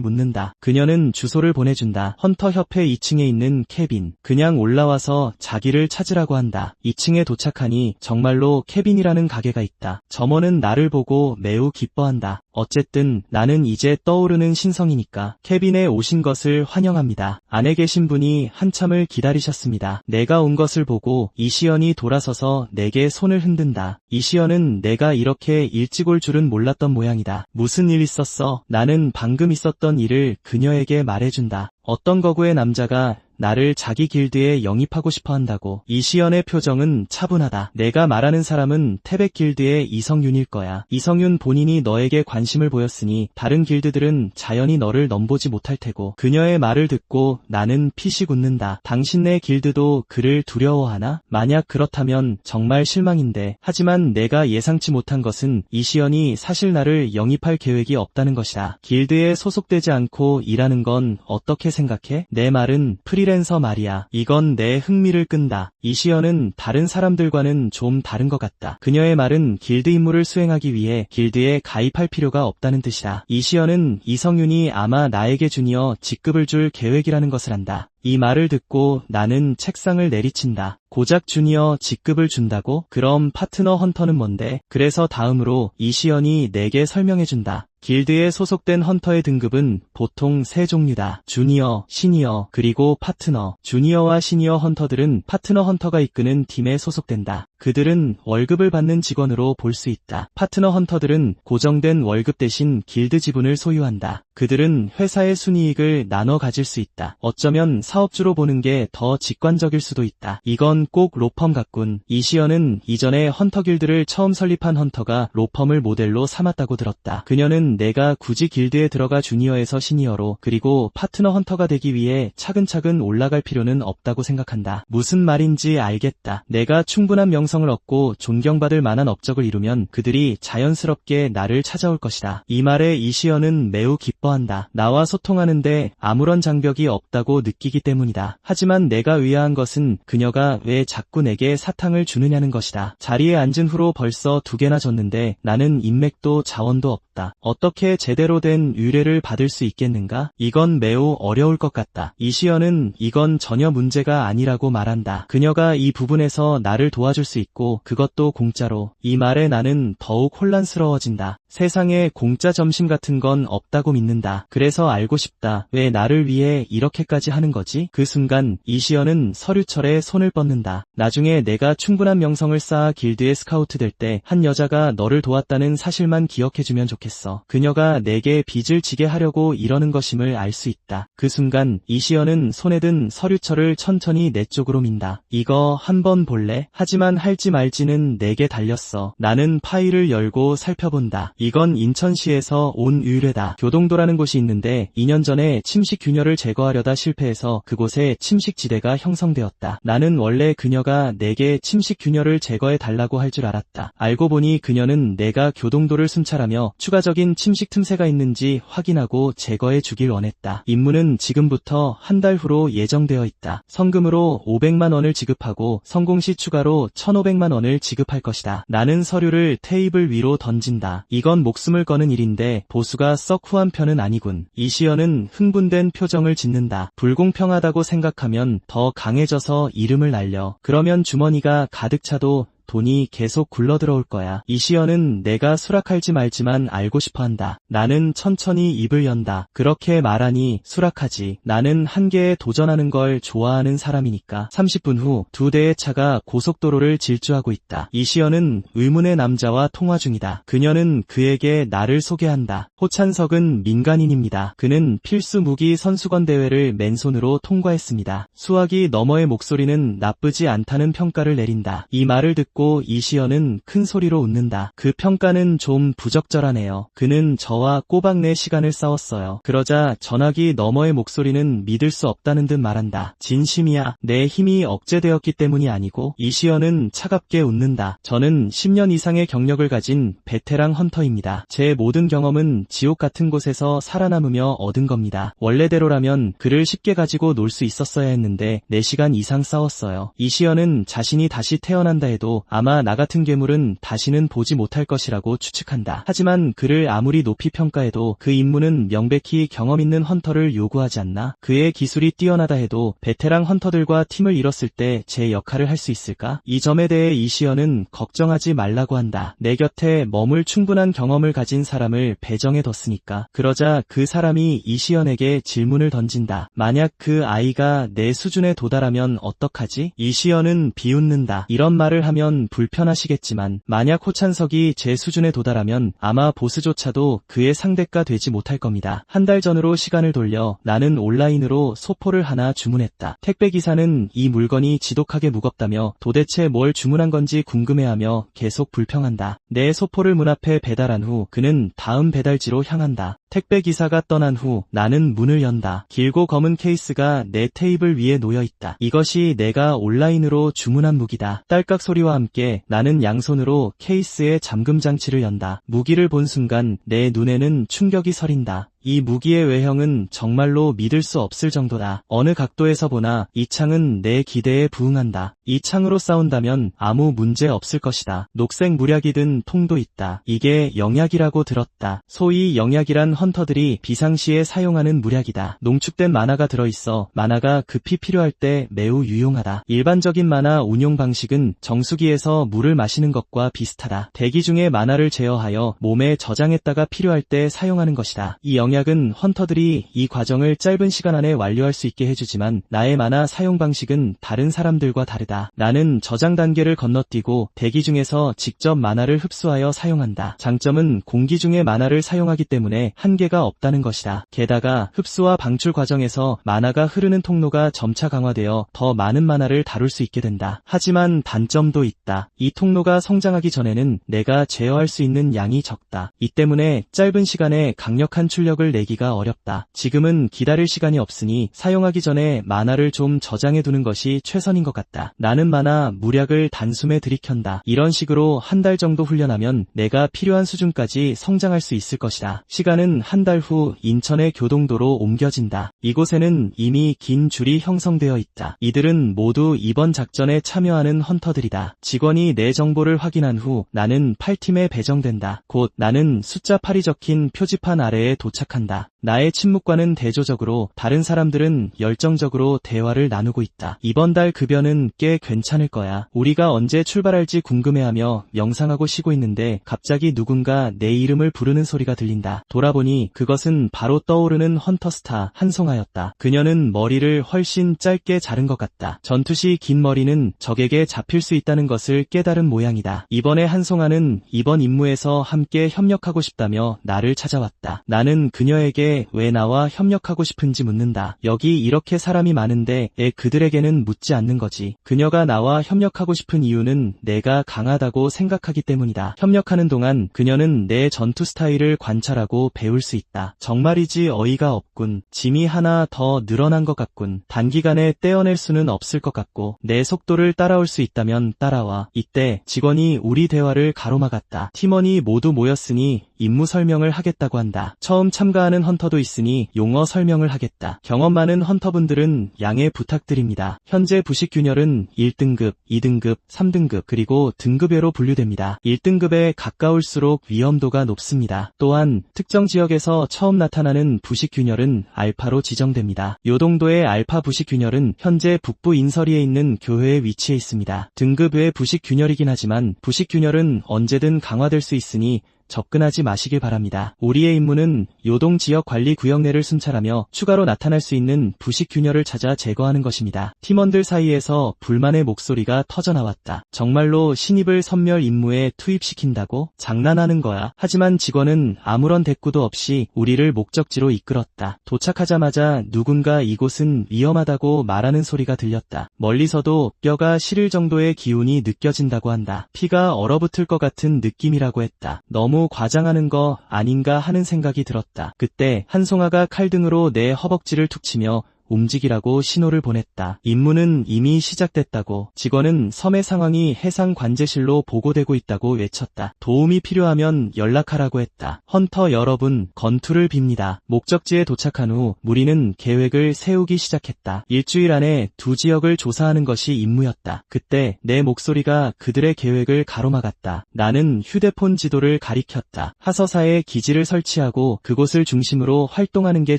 묻는다. 그녀는 주소를 보내준다. 헌터협회 2층에 있는 캐빈. 그냥 올라와서 자기를 찾으라고 한다. 2층에 도착하니 정말로 캐빈이라는 가게가 있다. 점원은 나를 보고 매우 기뻐한다. 어쨌든 나는 이제 떠오르는 신성이니까 캐빈에 오신 것을 환영합니다. 안에 계신 분이 한참을 기다리셨습니다. 내가 온 것을 보고 이시연이 돌아서서 내게 손을 흔든다. 이시연은 내가 이렇게 일찍 올 줄은 몰랐던 모양이다. 무슨 일 있었어? 나는 방금 있었던 일을 그녀에게 말해준다. 어떤 거구의 남자가 나를 자기 길드에 영입하고 싶어 한다고. 이시연의 표정은 차분하다. 내가 말하는 사람은 태백 길드의 이성윤일 거야. 이성윤 본인이 너에게 관심을 보였으니 다른 길드들은 자연히 너를 넘보지 못할 테고. 그녀의 말을 듣고 나는 피식 웃는다. 당신네 길드도 그를 두려워하나? 만약 그렇다면 정말 실망인데. 하지만 내가 예상치 못한 것은 이시연이 사실 나를 영입할 계획이 없다는 것이다. 길드에 소속되지 않고 일하는 건 어떻게 생각해? 내 말은 프리랜서 말이야. 이건 내 흥미를 끈다. 이시연은 다른 사람들과는 좀 다른 것 같다. 그녀의 말은 길드 임무를 수행하기 위해 길드에 가입할 필요가 없다는 뜻이다. 이시연은 이성윤이 아마 나에게 주니어 직급을 줄 계획이라는 것을 안다. 이 말을 듣고 나는 책상을 내리친다. 고작 주니어 직급을 준다고? 그럼 파트너 헌터는 뭔데? 그래서 다음으로 이시연이 내게 설명해준다. 길드에 소속된 헌터의 등급은 보통 세 종류다. 주니어, 시니어, 그리고 파트너. 주니어와 시니어 헌터들은 파트너 헌터가 이끄는 팀에 소속된다. 그들은 월급을 받는 직원으로 볼 수 있다. 파트너 헌터들은 고정된 월급 대신 길드 지분을 소유한다. 그들은 회사의 순이익을 나눠 가질 수 있다. 어쩌면 사업주로 보는 게 더 직관적일 수도 있다. 이건 꼭 로펌 같군. 이시연은 이전에 헌터 길드를 처음 설립한 헌터가 로펌을 모델로 삼았다고 들었다. 그녀는 내가 굳이 길드에 들어가 주니어에서 시니어로 그리고 파트너 헌터가 되기 위해 차근차근 올라갈 필요는 없다고 생각한다. 무슨 말인지 알겠다. 내가 충분한 명성을 얻고 존경받을 만한 업적을 이루면 그들이 자연스럽게 나를 찾아올 것이다. 이 말에 이시연은 매우 기뻐한다. 나와 소통하는데 아무런 장벽이 없다고 느끼기 때문이다. 하지만 내가 의아한 것은 그녀가 왜 자꾸 내게 사탕을 주느냐는 것이다. 자리에 앉은 후로 벌써 2개나 졌는데 나는 인맥도 자원도 없다. 어떻게 제대로 된 의뢰를 받을 수 있겠는가? 이건 매우 어려울 것 같다. 이시연은 이건 전혀 문제가 아니라고 말한다. 그녀가 이 부분에서 나를 도와줄 수 있고 그것도 공짜로. 이 말에 나는 더욱 혼란스러워진다. 세상에 공짜 점심 같은 건 없다고 믿는다. 그래서 알고 싶다. 왜 나를 위해 이렇게까지 하는 거지? 그 순간 이시연은 서류철에 손을 뻗는다. 나중에 내가 충분한 명성을 쌓아 길드에 스카우트 될 때 한 여자가 너를 도왔다는 사실만 기억해주면 좋겠어. 그녀가 내게 빚을 지게 하려고 이러는 것임을 알 수 있다. 그 순간 이시연은 손에 든 서류철을 천천히 내 쪽으로 민다. 이거 한번 볼래? 하지만 할지 말지는 내게 달렸어. 나는 파일을 열고 살펴본다. 이건 인천시에서 온 의뢰다. 교동도라는 곳이 있는데 2년 전에 침식 균열을 제거하려다 실패해서 그곳에 침식지대가 형성되었다. 나는 원래 그녀가 내게 침식 균열을 제거해 달라고 할 줄 알았다. 알고 보니 그녀는 내가 교동도를 순찰하며 추가적인 침식 틈새가 있는지 확인하고 제거해 주길 원했다. 임무는 지금부터 한 달 후로 예정되어 있다. 성금으로 500만 원을 지급하고 성공 시 추가로 1,500만 원을 지급할 것이다. 나는 서류를 테이블 위로 던진다. 이건 목숨을 거는 일인데 보수가 썩 후한 편은 아니군. 이시연은 흥분된 표정을 짓는다. 불공평하다고 생각하면 더 강해져서 이름을 날려. 그러면 주머니가 가득 차도 돈이 계속 굴러들어올 거야. 이시연은 내가 수락할지 말지만 알고 싶어한다. 나는 천천히 입을 연다. 그렇게 말하니 수락하지. 나는 한계에 도전하는 걸 좋아하는 사람이니까. 30분 후 2대의 차가 고속도로를 질주하고 있다. 이시연은 의문의 남자와 통화 중이다. 그녀는 그에게 나를 소개한다. 호찬석은 민간인입니다. 그는 필수 무기 선수권 대회를 맨손으로 통과했습니다. 수화기 너머의 목소리는 나쁘지 않다는 평가를 내린다. 이 말을 듣고 이시연은 큰 소리로 웃는다. 그 평가는 좀 부적절하네요. 그는 저와 꼬박 내 시간을 싸웠어요. 그러자 전화기 너머의 목소리는 믿을 수 없다는 듯 말한다. 진심이야. 내 힘이 억제되었기 때문이 아니고. 이시연은 차갑게 웃는다. 저는 10년 이상의 경력을 가진 베테랑 헌터입니다. 제 모든 경험은 지옥 같은 곳에서 살아남으며 얻은 겁니다. 원래대로라면 그를 쉽게 가지고 놀 수 있었어야 했는데 4시간 이상 싸웠어요. 이시연은 자신이 다시 태어난다 해도 아마 나 같은 괴물은 다시는 보지 못할 것이라고 추측한다. 하지만 그를 아무리 높이 평가해도 그 임무는 명백히 경험 있는 헌터를 요구하지 않나? 그의 기술이 뛰어나다 해도 베테랑 헌터들과 팀을 이뤘을 때 제 역할을 할 수 있을까? 이 점에 대해 이시연은 걱정하지 말라고 한다. 내 곁에 머물 충분한 경험을 가진 사람을 배정해뒀으니까. 그러자 그 사람이 이시연에게 질문을 던진다. 만약 그 아이가 내 수준에 도달하면 어떡하지? 이시연은 비웃는다. 이런 말을 하면 불편하시겠지만 만약 호찬석이 제 수준에 도달하면 아마 보스조차도 그의 상대가 되지 못할 겁니다. 한 달 전으로 시간을 돌려 나는 온라인으로 소포를 하나 주문했다. 택배기사는 이 물건이 지독하게 무겁다며 도대체 뭘 주문한 건지 궁금해하며 계속 불평한다. 내 소포를 문 앞에 배달한 후 그는 다음 배달지로 향한다. 택배기사가 떠난 후 나는 문을 연다. 길고 검은 케이스가 내 테이블 위에 놓여있다. 이것이 내가 온라인으로 주문한 무기다. 딸깍 소리와 함께 나는 양손으로 케이스의 잠금 장치를 연다. 무기를 본 순간 내 눈에는 충격이 서린다. 이 무기의 외형은 정말로 믿을 수 없을 정도다. 어느 각도에서 보나 이 창은 내 기대에 부응한다. 이 창으로 싸운다면 아무 문제 없을 것이다. 녹색 무략이 든 통도 있다. 이게 영약이라고 들었다. 소위 영약이란 헌터들이 비상시에 사용하는 무략이다. 농축된 만화가 들어있어 만화가 급히 필요할 때 매우 유용하다. 일반적인 만화 운용 방식은 정수기에서 물을 마시는 것과 비슷하다. 대기 중에 만화를 제어하여 몸에 저장했다가 필요할 때 사용하는 것이다. 이 영약은 헌터들이 이 과정을 짧은 시간 안에 완료할 수 있게 해주지만 나의 만화 사용 방식은 다른 사람들과 다르다. 나는 저장 단계를 건너뛰고 대기 중에서 직접 만화를 흡수하여 사용한다. 장점은 공기 중에 만화를 사용하기 때문에 한계가 없다는 것이다. 게다가 흡수와 방출 과정에서 만화가 흐르는 통로가 점차 강화되어 더 많은 만화를 다룰 수 있게 된다. 하지만 단점도 있다. 이 통로가 성장하기 전에는 내가 제어할 수 있는 양이 적다. 이 때문에 짧은 시간에 강력한 출력을 내기가 어렵다. 지금은 기다릴 시간이 없으니 사용하기 전에 만화를 좀 저장해두는 것이 최선인 것 같다. 나는 만화 무략을 단숨에 들이켠다. 이런 식으로 한 달 정도 훈련하면 내가 필요한 수준까지 성장할 수 있을 것이다. 시간은 한 달 후 인천의 교동도로 옮겨진다. 이곳에는 이미 긴 줄이 형성되어 있다. 이들은 모두 이번 작전에 참여하는 헌터들이다. 직원이 내 정보를 확인한 후 나는 8팀에 배정된다. 곧 나는 숫자 8이 적힌 표지판 아래에 도착한다. 나의 침묵과는 대조적으로 다른 사람들은 열정적으로 대화를 나누고 있다. 이번 달 급여는 꽤 괜찮을 거야. 우리가 언제 출발할지 궁금해하며 명상하고 쉬고 있는데 갑자기 누군가 내 이름을 부르는 소리가 들린다. 돌아보니 그것은 바로 떠오르는 헌터스타 한송아였다. 그녀는 머리를 훨씬 짧게 자른 것 같다. 전투 시 긴 머리는 적에게 잡힐 수 있다는 것을 깨달은 모양이다. 이번에 한송아는 이번 임무에서 함께 협력하고 싶다며 나를 찾아왔다. 나는 그녀에게 왜 나와 협력하고 싶은지 묻는다. 여기 이렇게 사람이 많은데 그들에게는 묻지 않는 거지. 그녀가 나와 협력하고 싶은 이유는 내가 강하다고 생각하기 때문이다. 협력하는 동안 그녀는 내 전투 스타일을 관찰하고 배울 수 있다. 정말이지 어이가 없군. 짐이 하나 더 늘어난 것 같군. 단기간에 떼어낼 수는 없을 것 같고 내 속도를 따라올 수 있다면 따라와. 이때 직원이 우리 대화를 가로막았다. 팀원이 모두 모였으니 임무 설명을 하겠다고 한다. 처음 참가하는 헌터도 있으니 용어 설명을 하겠다. 경험 많은 헌터분들은 양해 부탁드립니다. 현재 부식 균열은 1등급, 2등급, 3등급 그리고 등급별로 분류됩니다. 1등급에 가까울수록 위험도가 높습니다. 또한 특정 지역에서 처음 나타나는 부식 균열은 알파로 지정됩니다. 요동도의 알파 부식 균열은 현재 북부 인서리에 있는 교회에 위치해 있습니다. 등급 외 부식 균열이긴 하지만 부식 균열은 언제든 강화될 수 있으니 접근하지 마시길 바랍니다. 우리의 임무는 요동 지역 관리 구역 내를 순찰하며 추가로 나타날 수 있는 부식 균열을 찾아 제거하는 것입니다. 팀원들 사이에서 불만의 목소리가 터져나왔다. 정말로 신입을 선멸 임무에 투입시킨다고? 장난하는 거야. 하지만 직원은 아무런 대꾸도 없이 우리를 목적지로 이끌었다. 도착하자마자 누군가 이곳은 위험하다고 말하는 소리가 들렸다. 멀리서도 뼈가 시릴 정도의 기운이 느껴진다고 한다. 피가 얼어붙을 것 같은 느낌이라고 했다. 너무 과장하는 거 아닌가 하는 생각이 들었다. 그때 한송아가 칼등으로 내 허벅지를 툭 치며 움직이라고 신호를 보냈다. 임무는 이미 시작됐다고. 직원은 섬의 상황이 해상 관제실로 보고되고 있다고 외쳤다. 도움이 필요하면 연락하라고 했다. 헌터 여러분, 건투를 빕니다. 목적지에 도착한 후 무리는 계획을 세우기 시작했다. 일주일 안에 두 지역을 조사하는 것이 임무였다. 그때 내 목소리가 그들의 계획을 가로막았다. 나는 휴대폰 지도를 가리켰다. 하서사에 기지를 설치하고 그곳을 중심으로 활동하는 게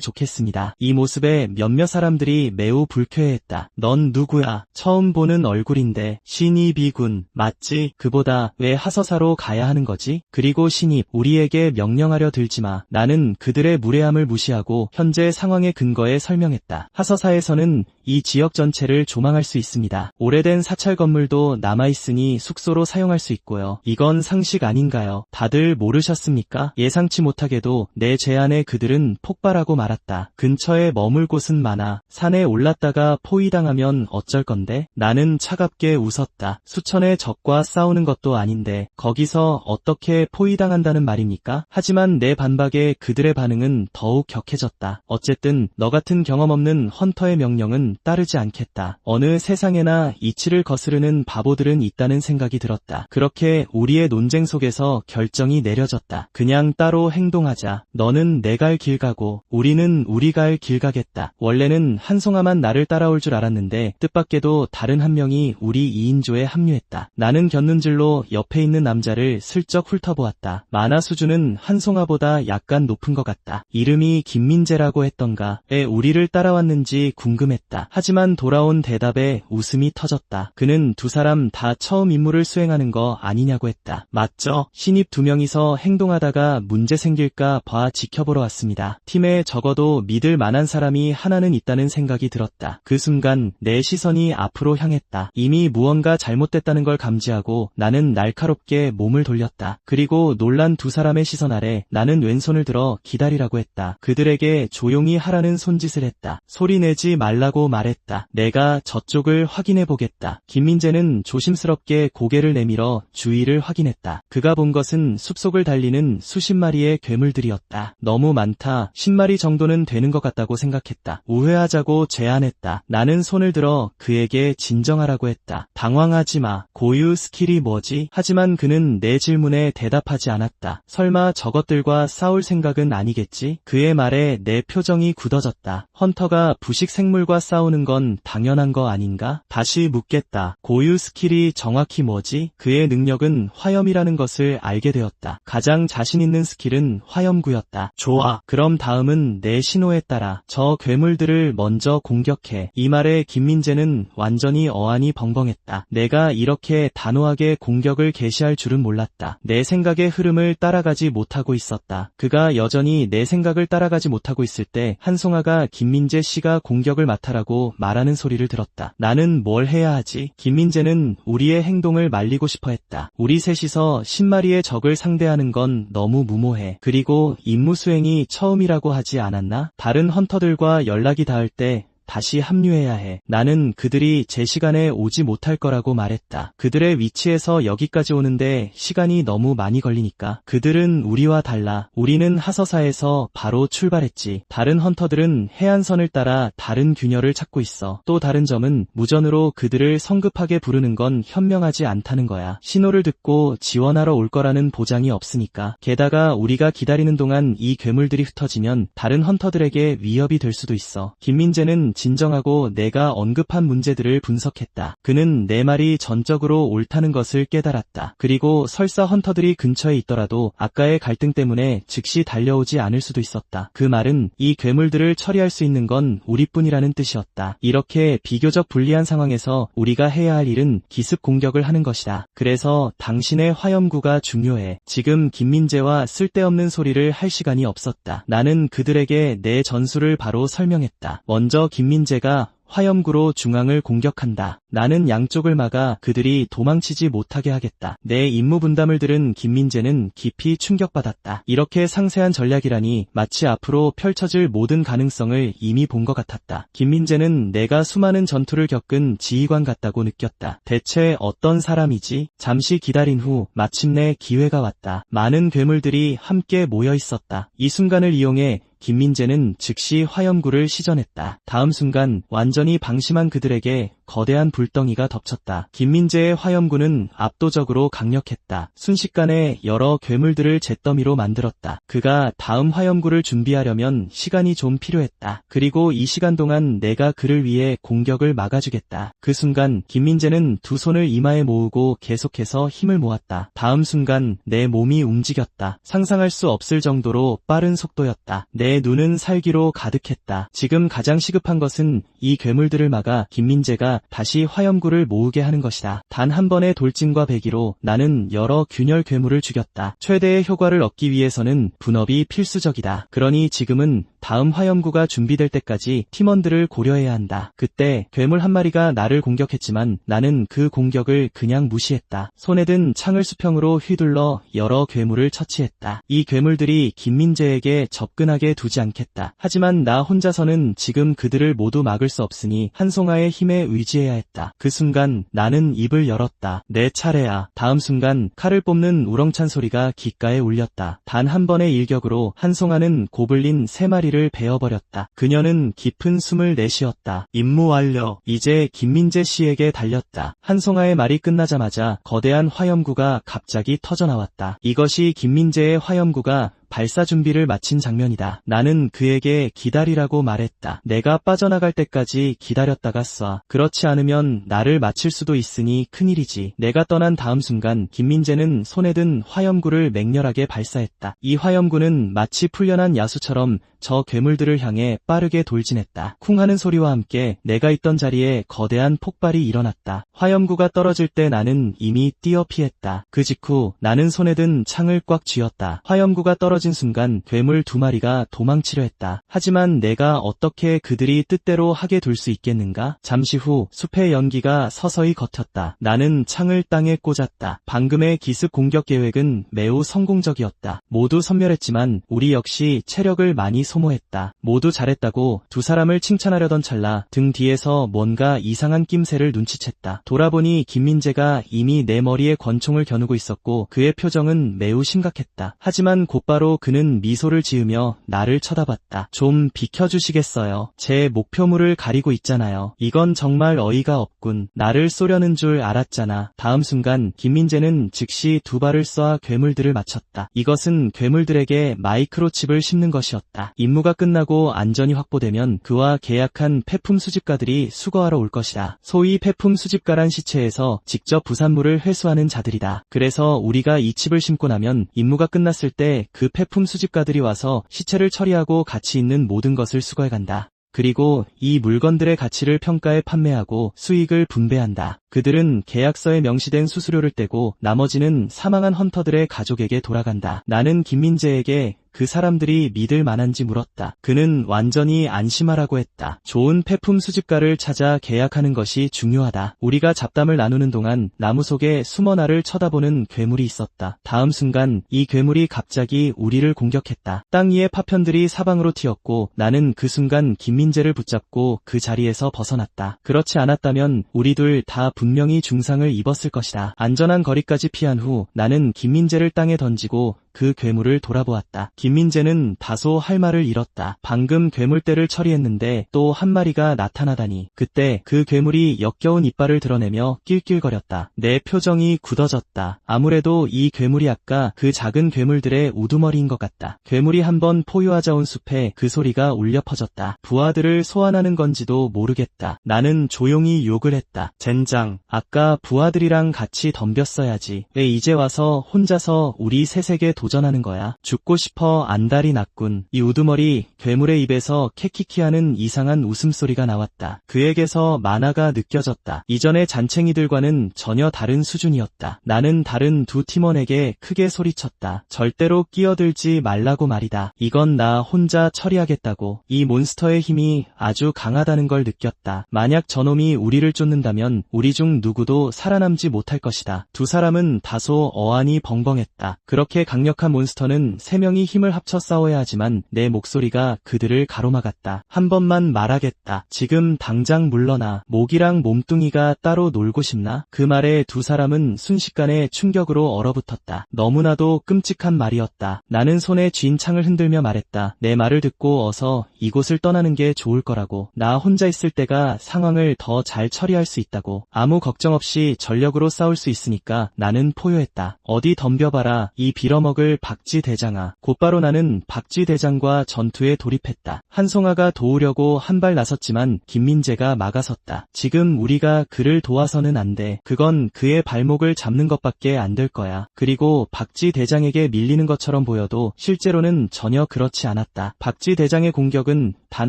좋겠습니다. 이 모습에 몇몇 사람들이 매우 불쾌해했다. 넌 누구야? 처음 보는 얼굴인데. 신입이군. 맞지? 그보다 왜 하서사로 가야 하는 거지? 그리고 신입, 우리에게 명령하려 들지마. 나는 그들의 무례함을 무시하고 현재 상황의 근거에 설명했다. 하서사에서는 이 지역 전체를 조망할 수 있습니다. 오래된 사찰 건물도 남아있으니 숙소로 사용할 수 있고요. 이건 상식 아닌가요? 다들 모르셨습니까? 예상치 못하게도 내 제안에 그들은 폭발하고 말았다. 근처에 머물 곳은 많아. 산에 올랐다가 포위당하면 어쩔 건데? 나는 차갑게 웃었다. 수천의 적과 싸우는 것도 아닌데 거기서 어떻게 포위당한다는 말입니까? 하지만 내 반박에 그들의 반응은 더욱 격해졌다. 어쨌든 너 같은 경험 없는 헌터의 명령은 따르지 않겠다. 어느 세상에나 이치를 거스르는 바보들은 있다는 생각이 들었다. 그렇게 우리의 논쟁 속에서 결정이 내려졌다. 그냥 따로 행동하자. 너는 내 갈 길 가고 우리는 우리 갈 길 가겠다. 원래는 한송아만 나를 따라올 줄 알았는데 뜻밖에도 다른 한 명이 우리 2인조에 합류했다. 나는 곁눈질로 옆에 있는 남자를 슬쩍 훑어보았다. 만화 수준은 한송아보다 약간 높은 것 같다. 이름이 김민재라고 했던가. 에 우리를 따라왔는지 궁금했다. 하지만 돌아온 대답에 웃음이 터졌다. 그는 두 사람 다 처음 임무를 수행하는 거 아니냐고 했다. 맞죠? 신입 2명이서 행동하다가 문제 생길까 봐 지켜보러 왔습니다. 팀에 적어도 믿을 만한 사람이 하나는 있다는 생각이 들었다. 그 순간 내 시선이 앞으로 향했다. 이미 무언가 잘못됐다는 걸 감지하고 나는 날카롭게 몸을 돌렸다. 그리고 놀란 두 사람의 시선 아래 나는 왼손을 들어 기다리라고 했다. 그들에게 조용히 하라는 손짓을 했다. 소리 내지 말라고 말했다. 내가 저쪽을 확인해 보겠다. 김민재는 조심스럽게 고개를 내밀어 주위를 확인했다. 그가 본 것은 숲속을 달리는 수십 마리의 괴물들이었다. 너무 많다. 10마리 정도는 되는 것 같다고 생각했다. 우회하자고 제안했다. 나는 손을 들어 그에게 진정하라고 했다. 당황하지 마. 고유 스킬이 뭐지? 하지만 그는 내 질문에 대답하지 않았다. 설마 저것들과 싸울 생각은 아니겠지? 그의 말에 내 표정이 굳어졌다. 헌터가 부식 생물과 싸우는 건 당연한 거 아닌가? 다시 묻겠다. 고유 스킬이 정확히 뭐지? 그의 능력은 화염이라는 것을 알게 되었다. 가장 자신 있는 스킬은 화염구였다. 좋아. 그럼 다음은 내 신호에 따라 저 괴물들을 먼저 공격해. 이 말에 김민재는 완전히 어안이 벙벙했다. 내가 이렇게 단호하게 공격을 개시할 줄은 몰랐다. 내 생각의 흐름을 따라가지 못하고 있었다. 그가 여전히 내 생각을 따라가지 못하고 있을 때 한송아가 김민재 씨가 공격을 맡아라고 말하는 소리를 들었다. 나는 뭘 해야 하지? 김민재는 우리의 행동을 말리고 싶어 했다. 우리 셋이서 10마리의 적을 상대하는 건 너무 무모해. 그리고 임무 수행이 처음이라고 하지 않았나? 다른 헌터들과 연락이 닿을 때 다시 합류해야 해. 나는 그들이 제 시간에 오지 못할 거라고 말했다. 그들의 위치에서 여기까지 오는데 시간이 너무 많이 걸리니까. 그들은 우리와 달라. 우리는 하서사에서 바로 출발했지. 다른 헌터들은 해안선을 따라 다른 균열을 찾고 있어. 또 다른 점은 무전으로 그들을 성급하게 부르는 건 현명하지 않다는 거야. 신호를 듣고 지원하러 올 거라는 보장이 없으니까. 게다가 우리가 기다리는 동안 이 괴물들이 흩어지면 다른 헌터들에게 위협이 될 수도 있어. 김민재는 진정하고 내가 언급한 문제들을 분석했다. 그는 내 말이 전적으로 옳다는 것을 깨달았다. 그리고 설사 헌터들이 근처에 있더라도 아까의 갈등 때문에 즉시 달려오지 않을 수도 있었다. 그 말은 이 괴물들을 처리할 수 있는 건 우리뿐이라는 뜻이었다. 이렇게 비교적 불리한 상황에서 우리가 해야 할 일은 기습 공격을 하는 것이다. 그래서 당신의 화염구가 중요해. 지금 김민재와 쓸데없는 소리를 할 시간이 없었다. 나는 그들에게 내 전술을 바로 설명했다. 먼저 김민재가 화염구로 중앙을 공격한다. 나는 양쪽을 막아 그들이 도망치지 못하게 하겠다. 내 임무 분담을 들은 김민재는 깊이 충격받았다. 이렇게 상세한 전략이라니 마치 앞으로 펼쳐질 모든 가능성을 이미 본 것 같았다. 김민재는 내가 수많은 전투를 겪은 지휘관 같다고 느꼈다. 대체 어떤 사람이지? 잠시 기다린 후 마침내 기회가 왔다. 많은 괴물들이 함께 모여 있었다. 이 순간을 이용해 김민재는 즉시 화염구를 시전했다. 다음 순간 완전히 방심한 그들에게 거대한 불덩이가 덮쳤다. 김민재의 화염구는 압도적으로 강력했다. 순식간에 여러 괴물들을 잿더미로 만들었다. 그가 다음 화염구를 준비하려면 시간이 좀 필요했다. 그리고 이 시간 동안 내가 그를 위해 공격을 막아주겠다. 그 순간 김민재는 두 손을 이마에 모으고 계속해서 힘을 모았다. 다음 순간 내 몸이 움직였다. 상상할 수 없을 정도로 빠른 속도였다. 내 눈은 살기로 가득했다. 지금 가장 시급한 것은 이 괴물들을 막아 김민재가 다시 화염구를 모으게 하는 것이다. 단 한 번의 돌진과 배기로 나는 여러 균열 괴물을 죽였다. 최대의 효과를 얻기 위해서는 분업이 필수적이다. 그러니 지금은 다음 화염구가 준비될 때까지 팀원들을 고려해야 한다. 그때 괴물 한 마리가 나를 공격했지만 나는 그 공격을 그냥 무시했다. 손에 든 창을 수평으로 휘둘러 여러 괴물을 처치했다. 이 괴물들이 김민재에게 접근하게 두지 않겠다. 하지만 나 혼자서는 지금 그들을 모두 막을 수 없으니 한송아의 힘에 의지해야 했다. 그 순간 나는 입을 열었다. 내 차례야. 다음 순간 칼을 뽑는 우렁찬 소리가 귓가에 울렸다. 단 한 번의 일격으로 한송아는 고블린 3마리를 팔다리를 베어버렸다. 그녀는 깊은 숨을 내쉬었다. 임무 완료. 이제 김민재 씨에게 달렸다. 한송아의 말이 끝나자마자 거대한 화염구가 갑자기 터져나왔다. 이것이 김민재의 화염구가 발사 준비를 마친 장면이다. 나는 그에게 기다리라고 말했다. 내가 빠져나갈 때까지 기다렸다가 쏴. 그렇지 않으면 나를 맞힐 수도 있으니 큰일이지. 내가 떠난 다음 순간 김민재는 손에 든 화염구를 맹렬하게 발사했다. 이 화염구는 마치 풀려난 야수처럼 저 괴물들을 향해 빠르게 돌진했다. 쿵 하는 소리와 함께 내가 있던 자리에 거대한 폭발이 일어났다. 화염구가 떨어질 때 나는 이미 뛰어 피했다. 그 직후 나는 손에 든 창을 꽉 쥐었다. 화염구가 떨어진 순간 괴물 2마리가 도망치려 했다. 하지만 내가 어떻게 그들이 뜻대로 하게 둘 수 있겠는가? 잠시 후 숲의 연기가 서서히 걷혔다. 나는 창을 땅에 꽂았다. 방금의 기습 공격 계획은 매우 성공적이었다. 모두 섬멸했지만 우리 역시 체력을 많이 소모했다. 모두 잘했다고 두 사람을 칭찬하려던 찰나 등 뒤에서 뭔가 이상한 낌새를 눈치챘다. 돌아보니 김민재가 이미 내 머리에 권총을 겨누고 있었고 그의 표정은 매우 심각했다. 하지만 곧바로 그는 미소를 지으며 나를 쳐다봤다. 좀 비켜주시겠어요? 제 목표물을 가리고 있잖아요. 이건 정말 어이가 없군. 나를 쏘려는 줄 알았잖아. 다음 순간 김민재는 즉시 2발을 쏴 괴물들을 맞췄다. 이것은 괴물들에게 마이크로칩을 심는 것이었다. 임무가 끝나고 안전이 확보되면 그와 계약한 폐품 수집가들이 수거하러 올 것이다. 소위 폐품 수집가란 시체에서 직접 부산물을 회수하는 자들이다. 그래서 우리가 이 칩을 심고 나면 임무가 끝났을 때 그 폐품 수집가들이 와서 시체를 처리하고 가치 있는 모든 것을 수거해간다. 그리고 이 물건들의 가치를 평가해 판매하고 수익을 분배한다. 그들은 계약서에 명시된 수수료를 떼고 나머지는 사망한 헌터들의 가족에게 돌아간다. 나는 김민재에게 그 사람들이 믿을 만한지 물었다. 그는 완전히 안심하라고 했다. 좋은 폐품 수집가를 찾아 계약하는 것이 중요하다. 우리가 잡담을 나누는 동안 나무 속에 숨어 나를 쳐다보는 괴물이 있었다. 다음 순간 이 괴물이 갑자기 우리를 공격했다. 땅 위의 파편들이 사방으로 튀었고 나는 그 순간 김민재를 붙잡고 그 자리에서 벗어났다. 그렇지 않았다면 우리 둘 다 분명히 중상을 입었을 것이다. 안전한 거리까지 피한 후 나는 김민재를 땅에 던지고 그 괴물을 돌아보았다. 김민재는 다소 할 말을 잃었다. 방금 괴물떼를 처리했는데 또 한 마리가 나타나다니. 그때 그 괴물이 역겨운 이빨을 드러내며 낄낄거렸다. 내 표정이 굳어졌다. 아무래도 이 괴물이 아까 그 작은 괴물들의 우두머리인 것 같다. 괴물이 한번 포효하자 온 숲에 그 소리가 울려 퍼졌다. 부하들을 소환하는 건지도 모르겠다. 나는 조용히 욕을 했다. 젠장, 아까 부하들이랑 같이 덤볐어야지. 왜 이제 와서 혼자서 우리 셋에게 도전하는 거야? 죽고 싶어. 안달이 났군. 이 우두머리 괴물의 입에서 캐키키하는 이상한 웃음소리가 나왔다. 그에게서 만화가 느껴졌다. 이전의 잔챙이들과는 전혀 다른 수준이었다. 나는 다른 두 팀원에게 크게 소리쳤다. 절대로 끼어들지 말라고 말이다. 이건 나 혼자 처리하겠다고. 이 몬스터의 힘이 아주 강하다는 걸 느꼈다. 만약 저놈이 우리를 쫓는다면 우리 중 누구도 살아남지 못할 것이다. 두 사람은 다소 어안이 벙벙했다. 그렇게 강력한 몬스터는 3명이 힘을 합쳐 싸워야 하지만 내 목소리가 그들을 가로막았다. 한 번만 말하겠다. 지금 당장 물러나. 목이랑 몸뚱이가 따로 놀고 싶나? 그 말에 두 사람은 순식간에 충격으로 얼어붙었다. 너무나도 끔찍한 말이었다. 나는 손에 쥔 창을 흔들며 말했다. 내 말을 듣고 어서 이곳을 떠나는 게 좋을 거라고. 나 혼자 있을 때가 상황을 더 잘 처리할 수 있다고. 아무 걱정 없이 전력으로 싸울 수 있으니까 나는 포효했다. 어디 덤벼봐라. 이 빌어먹을 박쥐 대장아. 곧바로 나는 박쥐 대장과 전투에 돌입했다. 한송아가 도우려고 한 발 나섰지만 김민재가 막아섰다. 지금 우리가 그를 도와서는 안 돼. 그건 그의 발목을 잡는 것밖에 안 될 거야. 그리고 박쥐 대장에게 밀리는 것처럼 보여도 실제로는 전혀 그렇지 않았다. 박쥐 대장의 공격은 단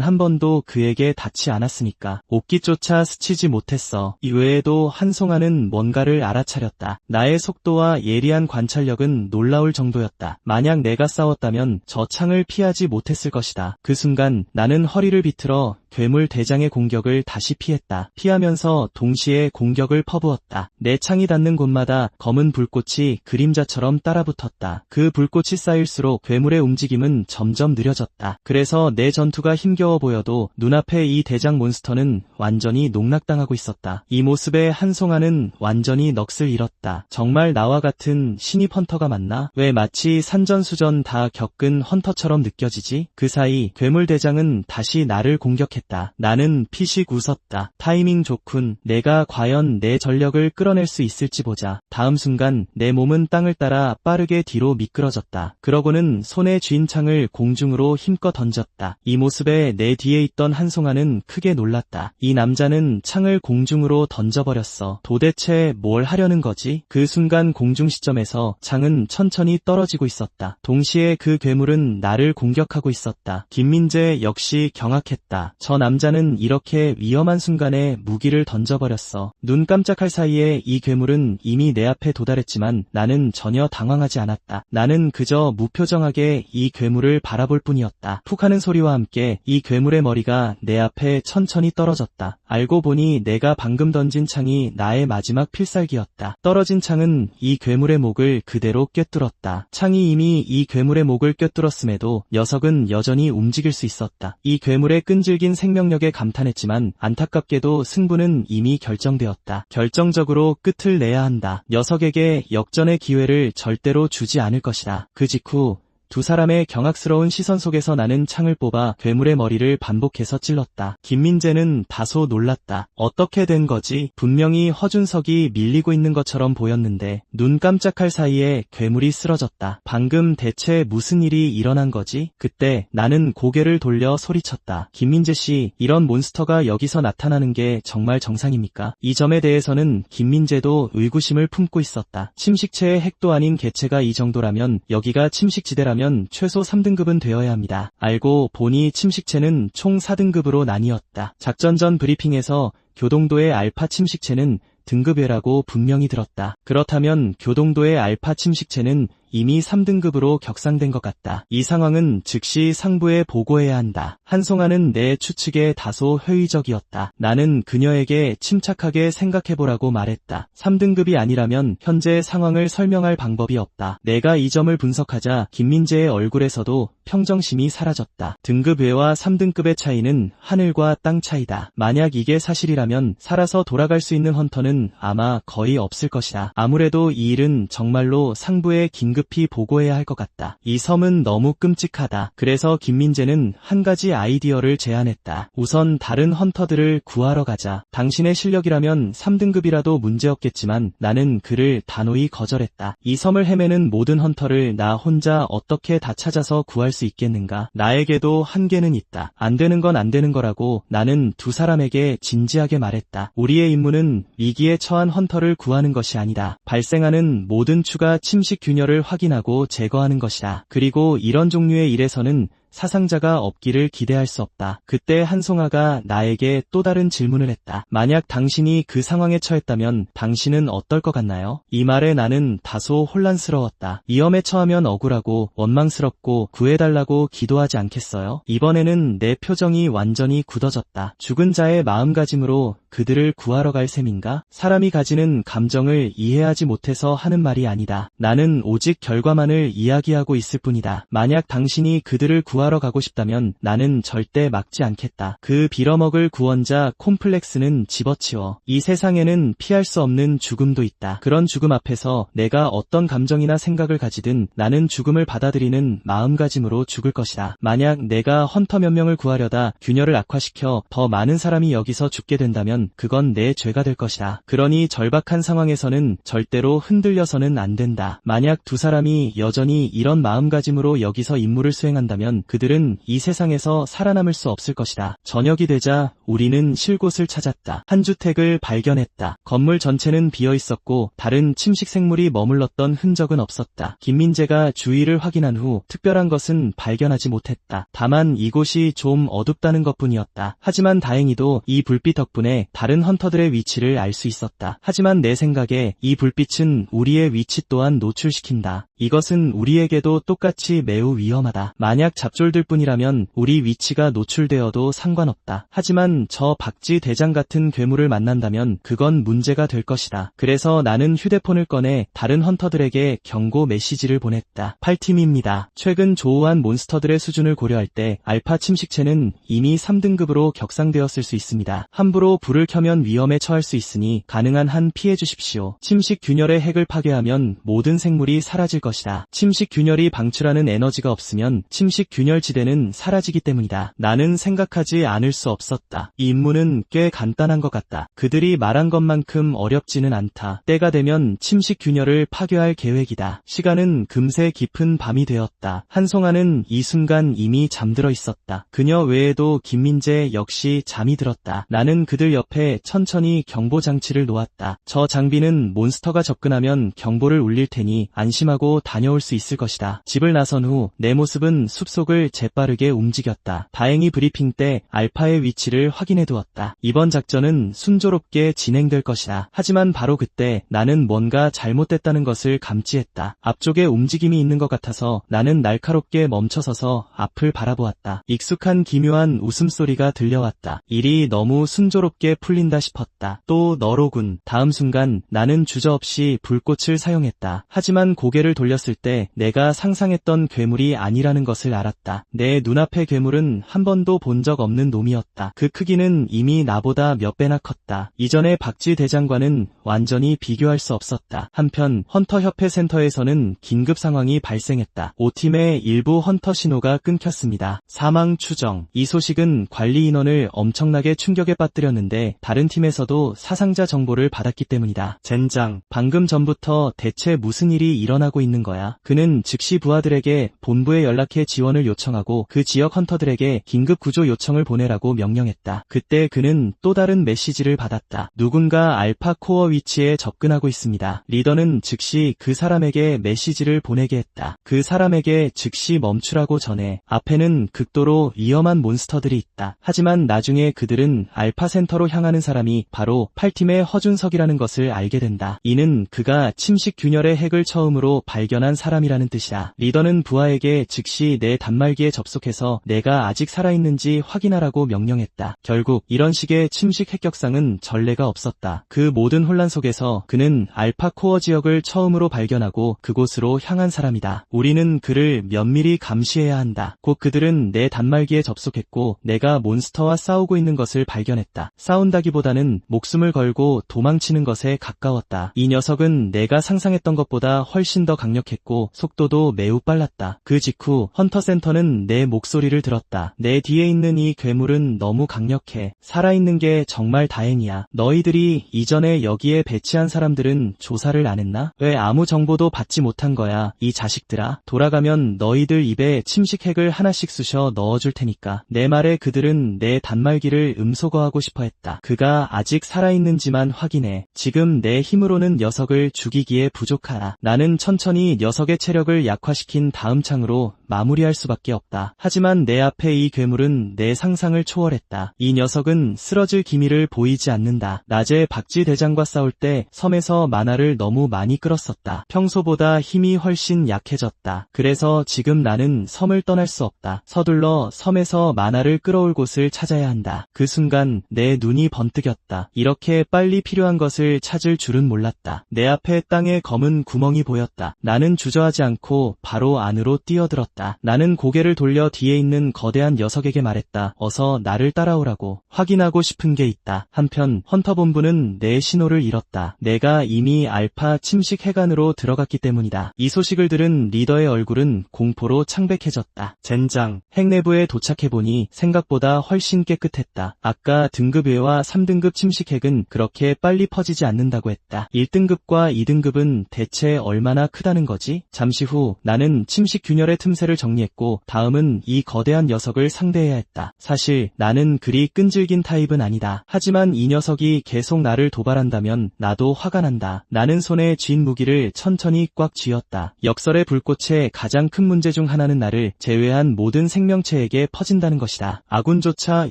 한 번도 그에게 닿지 않았으니까. 옷깃조차 스치지 못했어. 이외에도 한송아는 뭔가를 알아차렸다. 나의 속도와 예리한 관찰력은 놀라울 정도였다. 만약 내가 싸웠다면 저 창을 피하지 못했을 것이다. 그 순간 나는 허리를 비틀어 괴물 대장의 공격을 다시 피했다. 피하면서 동시에 공격을 퍼부었다. 내 창이 닿는 곳마다 검은 불꽃이 그림자처럼 따라붙었다. 그 불꽃이 쌓일수록 괴물의 움직임은 점점 느려졌다. 그래서 내 전투가 힘겨워 보여도 눈앞에 이 대장 몬스터는 완전히 농락당하고 있었다. 이 모습에 한송아는 완전히 넋을 잃었다. 정말 나와 같은 신입 헌터가 맞나? 왜 마치 산전수전 다 겪은 헌터처럼 느껴지지? 그 사이 괴물 대장은 다시 나를 공격했다. 나는 피식 웃었다. 타이밍 좋군. 내가 과연 내 전력을 끌어낼 수 있을지 보자. 다음 순간 내 몸은 땅을 따라 빠르게 뒤로 미끄러졌다. 그러고는 손에 쥔 창을 공중으로 힘껏 던졌다. 이 모습에 내 뒤에 있던 한송아는 크게 놀랐다. 이 남자는 창을 공중으로 던져버렸어. 도대체 뭘 하려는 거지? 그 순간 공중 시점에서 창은 천천히 떨어지고 있었다. 동시에 그 괴물은 나를 공격하고 있었다. 김민재 역시 경악했다. 저 남자는 이렇게 위험한 순간에 무기를 던져버렸어. 눈 깜짝할 사이에 이 괴물은 이미 내 앞에 도달했지만 나는 전혀 당황하지 않았다. 나는 그저 무표정하게 이 괴물을 바라볼 뿐이었다. 푹 하는 소리와 함께 이 괴물의 머리가 내 앞에 천천히 떨어졌다. 알고 보니 내가 방금 던진 창이 나의 마지막 필살기였다. 떨어진 창은 이 괴물의 목을 그대로 꿰뚫었다. 창이 이미 이 괴물의 목을 꿰뚫었음에도 녀석은 여전히 움직일 수 있었다. 이 괴물의 끈질긴 생명력에 감탄했지만 안타깝게도 승부는 이미 결정되었다. 결정적으로 끝을 내야 한다. 녀석에게 역전의 기회를 절대로 주지 않을 것이다. 그 직후 두 사람의 경악스러운 시선 속에서 나는 창을 뽑아 괴물의 머리를 반복해서 찔렀다. 김민재는 다소 놀랐다. 어떻게 된 거지? 분명히 허준석이 밀리고 있는 것처럼 보였는데 눈 깜짝할 사이에 괴물이 쓰러졌다. 방금 대체 무슨 일이 일어난 거지? 그때 나는 고개를 돌려 소리쳤다. 김민재 씨, 이런 몬스터가 여기서 나타나는 게 정말 정상입니까? 이 점에 대해서는 김민재도 의구심을 품고 있었다. 침식체의 핵도 아닌 개체가 이 정도라면 여기가 침식지대라면 최소 3등급은 되어야 합니다. 알고 보니 침식체는 총 4등급으로 나뉘었다. 작전 전 브리핑에서 교동도의 알파 침식체는 등급외라고 분명히 들었다. 그렇다면 교동도의 알파 침식체는 이미 3등급으로 격상된 것 같다. 이 상황은 즉시 상부에 보고해야 한다. 한송아는 내 추측에 다소 회의적이었다. 나는 그녀에게 침착하게 생각해보라고 말했다. 3등급이 아니라면 현재 상황을 설명할 방법이 없다. 내가 이 점을 분석하자 김민재의 얼굴에서도 평정심이 사라졌다. 등급 외와 3등급의 차이는 하늘과 땅 차이다. 만약 이게 사실이라면 살아서 돌아갈 수 있는 헌터는 아마 거의 없을 것이다. 아무래도 이 일은 정말로 상부에 긴급히 보고해야 할 것 같다. 이 섬은 너무 끔찍하다. 그래서 김민재는 한 가지 아이디어를 제안했다. 우선 다른 헌터들을 구하러 가자. 당신의 실력이라면 3등급이라도 문제없겠지만 나는 그를 단호히 거절했다. 이 섬을 헤매는 모든 헌터를 나 혼자 어떻게 다 찾아서 구할 수 있겠는가? 나에게도 한계는 있다. 안 되는 건 안 되는 거라고 나는 두 사람에게 진지하게 말했다. 우리의 임무는 위기에 처한 헌터를 구하는 것이 아니다. 발생하는 모든 추가 침식 균열을 확인하고 제거하는 것이다. 그리고 이런 종류의 일에서는 사상자가 없기를 기대할 수 없다. 그때 한송아가 나에게 또 다른 질문을 했다. 만약 당신이 그 상황에 처했다면 당신은 어떨 것 같나요? 이 말에 나는 다소 혼란스러웠다. 위험에 처하면 억울하고 원망스럽고 구해달라고 기도하지 않겠어요? 이번에는 내 표정이 완전히 굳어졌다. 죽은 자의 마음가짐으로 그들을 구하러 갈 셈인가? 사람이 가지는 감정을 이해하지 못해서 하는 말이 아니다. 나는 오직 결과만을 이야기하고 있을 뿐이다. 만약 당신이 그들을 구하러 가고 싶다면 나는 절대 막지 않겠다. 그 빌어먹을 구원자 콤플렉스는 집어치워. 이 세상에는 피할 수 없는 죽음도 있다. 그런 죽음 앞에서 내가 어떤 감정이나 생각을 가지든 나는 죽음을 받아들이는 마음가짐으로 죽을 것이다. 만약 내가 헌터 몇 명을 구하려다 균열을 악화시켜 더 많은 사람이 여기서 죽게 된다면 그건 내 죄가 될 것이다. 그러니 절박한 상황에서는 절대로 흔들려서는 안 된다. 만약 두 사람이 여전히 이런 마음가짐으로 여기서 임무를 수행한다면 그들은 이 세상에서 살아남을 수 없을 것이다. 저녁이 되자 우리는 쉴 곳을 찾았다. 한 주택을 발견했다. 건물 전체는 비어 있었고 다른 침식 생물이 머물렀던 흔적은 없었다. 김민재가 주위를 확인한 후 특별한 것은 발견하지 못했다. 다만 이곳이 좀 어둡다는 것뿐이었다. 하지만 다행히도 이 불빛 덕분에 다른 헌터들의 위치를 알 수 있었다. 하지만 내 생각에 이 불빛은 우리의 위치 또한 노출시킨다. 이것은 우리에게도 똑같이 매우 위험하다. 만약 잡졸들 뿐이라면 우리 위치가 노출되어도 상관없다. 하지만 저 박쥐 대장 같은 괴물을 만난다면 그건 문제가 될 것이다. 그래서 나는 휴대폰을 꺼내 다른 헌터들에게 경고 메시지를 보냈다. 8팀입니다. 최근 조우한 몬스터들의 수준을 고려할 때 알파 침식체는 이미 3등급으로 격상되었을 수 있습니다. 함부로 불을 켜면 위험에 처할 수 있으니 가능한 한 피해 주십시오. 침식 균열의 핵을 파괴하면 모든 생물이 사라질 것입니다. 것이다. 침식 균열이 방출하는 에너지가 없으면 침식 균열 지대는 사라지기 때문이다. 나는 생각하지 않을 수 없었다. 이 임무는 꽤 간단한 것 같다. 그들이 말한 것만큼 어렵지는 않다. 때가 되면 침식 균열을 파괴할 계획이다. 시간은 금세 깊은 밤이 되었다. 한송아는 이 순간 이미 잠들어 있었다. 그녀 외에도 김민재 역시 잠이 들었다. 나는 그들 옆에 천천히 경보 장치를 놓았다. 저 장비는 몬스터가 접근하면 경보를 울릴 테니 안심하고 다녀올 수 있을 것이다. 집을 나선 후 내 모습은 숲속을 재빠르게 움직였다. 다행히 브리핑 때 알파의 위치를 확인해 두었다. 이번 작전은 순조롭게 진행될 것이다. 하지만 바로 그때 나는 뭔가 잘못됐다는 것을 감지했다. 앞쪽에 움직임이 있는 것 같아서 나는 날카롭게 멈춰서서 앞을 바라보았다. 익숙한 기묘한 웃음소리가 들려왔다. 일이 너무 순조롭게 풀린다 싶었다. 또 너로군. 다음 순간 나는 주저없이 불꽃을 사용했다. 하지만 고개를 돌렸을 때 내가 상상했던 괴물이 아니라는 것을 알았다. 내 눈앞의 괴물은 한 번도 본 적 없는 놈이었다. 그 크기는 이미 나보다 몇 배나 컸다. 이전의 박쥐 대장과는 완전히 비교할 수 없었다. 한편 헌터협회 센터에서는 긴급 상황이 발생했다. 5팀의 일부 헌터 신호가 끊겼습니다. 사망 추정. 이 소식은 관리 인원을 엄청나게 충격에 빠뜨렸는데 다른 팀에서도 사상자 정보를 받았기 때문이다. 젠장, 방금 전부터 대체 무슨 일이 일어나고 있는 거야? 그는 즉시 부하들에게 본부에 연락해 지원을 요청하고 그 지역 헌터들에게 긴급 구조 요청을 보내라고 명령했다. 그때 그는 또 다른 메시지를 받았다. 누군가 알파 코어 위치에 접근하고 있습니다. 리더는 즉시 그 사람에게 메시지를 보내게 했다. 그 사람에게 즉시 멈추라고 전해. 앞에는 극도로 위험한 몬스터들이 있다. 하지만 나중에 그들은 알파 센터로 향하는 사람이 바로 8팀의 허준석이라는 것을 알게 된다. 이는 그가 침식 균열의 핵을 처음으로 발견한 사람이라는 뜻이다. 리더는 부하에게 즉시 내 단말기에 접속해서 내가 아직 살아있는지 확인하라고 명령했다. 결국 이런 식의 침식 핵격상은 전례가 없었다. 그 모든 혼란 속에서 그는 알파 코어 지역을 처음으로 발견하고 그곳으로 향한 사람이다. 우리는 그를 면밀히 감시해야 한다. 곧 그들은 내 단말기에 접속했고 내가 몬스터와 싸우고 있는 것을 발견했다. 싸운다기보다는 목숨을 걸고 도망치는 것에 가까웠다. 이 녀석은 내가 상상했던 것보다 훨씬 더 강력했고 속도도 매우 빨랐다. 그 직후 헌터센터는 내 목소리를 들었다. 내 뒤에 있는 이 괴물은 너무 강력해. 살아있는 게 정말 다행이야. 너희들이 이전에 여기에 배치한 사람들은 조사를 안 했나? 왜 아무 정보도 받지 못한 거야? 이 자식들아. 돌아가면 너희들 입에 침식핵을 하나씩 쑤셔 넣어줄 테니까. 내 말에 그들은 내 단말기를 음소거하고 싶어 했다. 그가 아직 살아있는지만 확인해. 지금 내 힘으로는 녀석을 죽이기에 부족하다. 나는 천천히 녀석의 체력을 약화시킨 다음 창으로 마무리할 수밖에 없다. 하지만 내 앞에 이 괴물은 내 상상을 초월했다. 이 녀석은 쓰러질 기미를 보이지 않는다. 낮에 박쥐 대장과 싸울 때 섬에서 마나를 너무 많이 끌었었다. 평소보다 힘이 훨씬 약해졌다. 그래서 지금 나는 섬을 떠날 수 없다. 서둘러 섬에서 마나를 끌어올 곳을 찾아야 한다. 그 순간 내 눈이 번뜩였다. 이렇게 빨리 필요한 것을 찾을 줄은 몰랐다. 내 앞에 땅에 검은 구멍이 보였다. 나는 주저하지 않고 바로 안으로 뛰어들었다. 나는 고개를 돌려 뒤에 있는 거대한 녀석에게 말했다. 어서 나를 따라오라고. 확인하고 싶은 게 있다. 한편 헌터본부는 내 신호를 잃었다. 내가 이미 알파 침식 해관으로 들어갔기 때문이다. 이 소식을 들은 리더의 얼굴은 공포로 창백해졌다. 젠장. 핵 내부에 도착해보니 생각보다 훨씬 깨끗했다. 아까 등급 외와 3등급 침식 핵은 그렇게 빨리 퍼지지 않는다고 했다. 1등급과 2등급은 대체 얼마나 크다는 거지? 잠시 후 나는 침식 균열의 틈새를 정리했고 다음은 이 거대한 녀석을 상대해야 했다. 사실 나는 그리 끈질긴 타입은 아니다. 하지만 이 녀석이 계속 나를 도발한다면 나도 화가 난다. 나는 손에 쥔 무기를 천천히 꽉 쥐었다. 역설의 불꽃의 가장 큰 문제 중 하나는 나를 제외한 모든 생명체에게 퍼진다는 것이다. 아군조차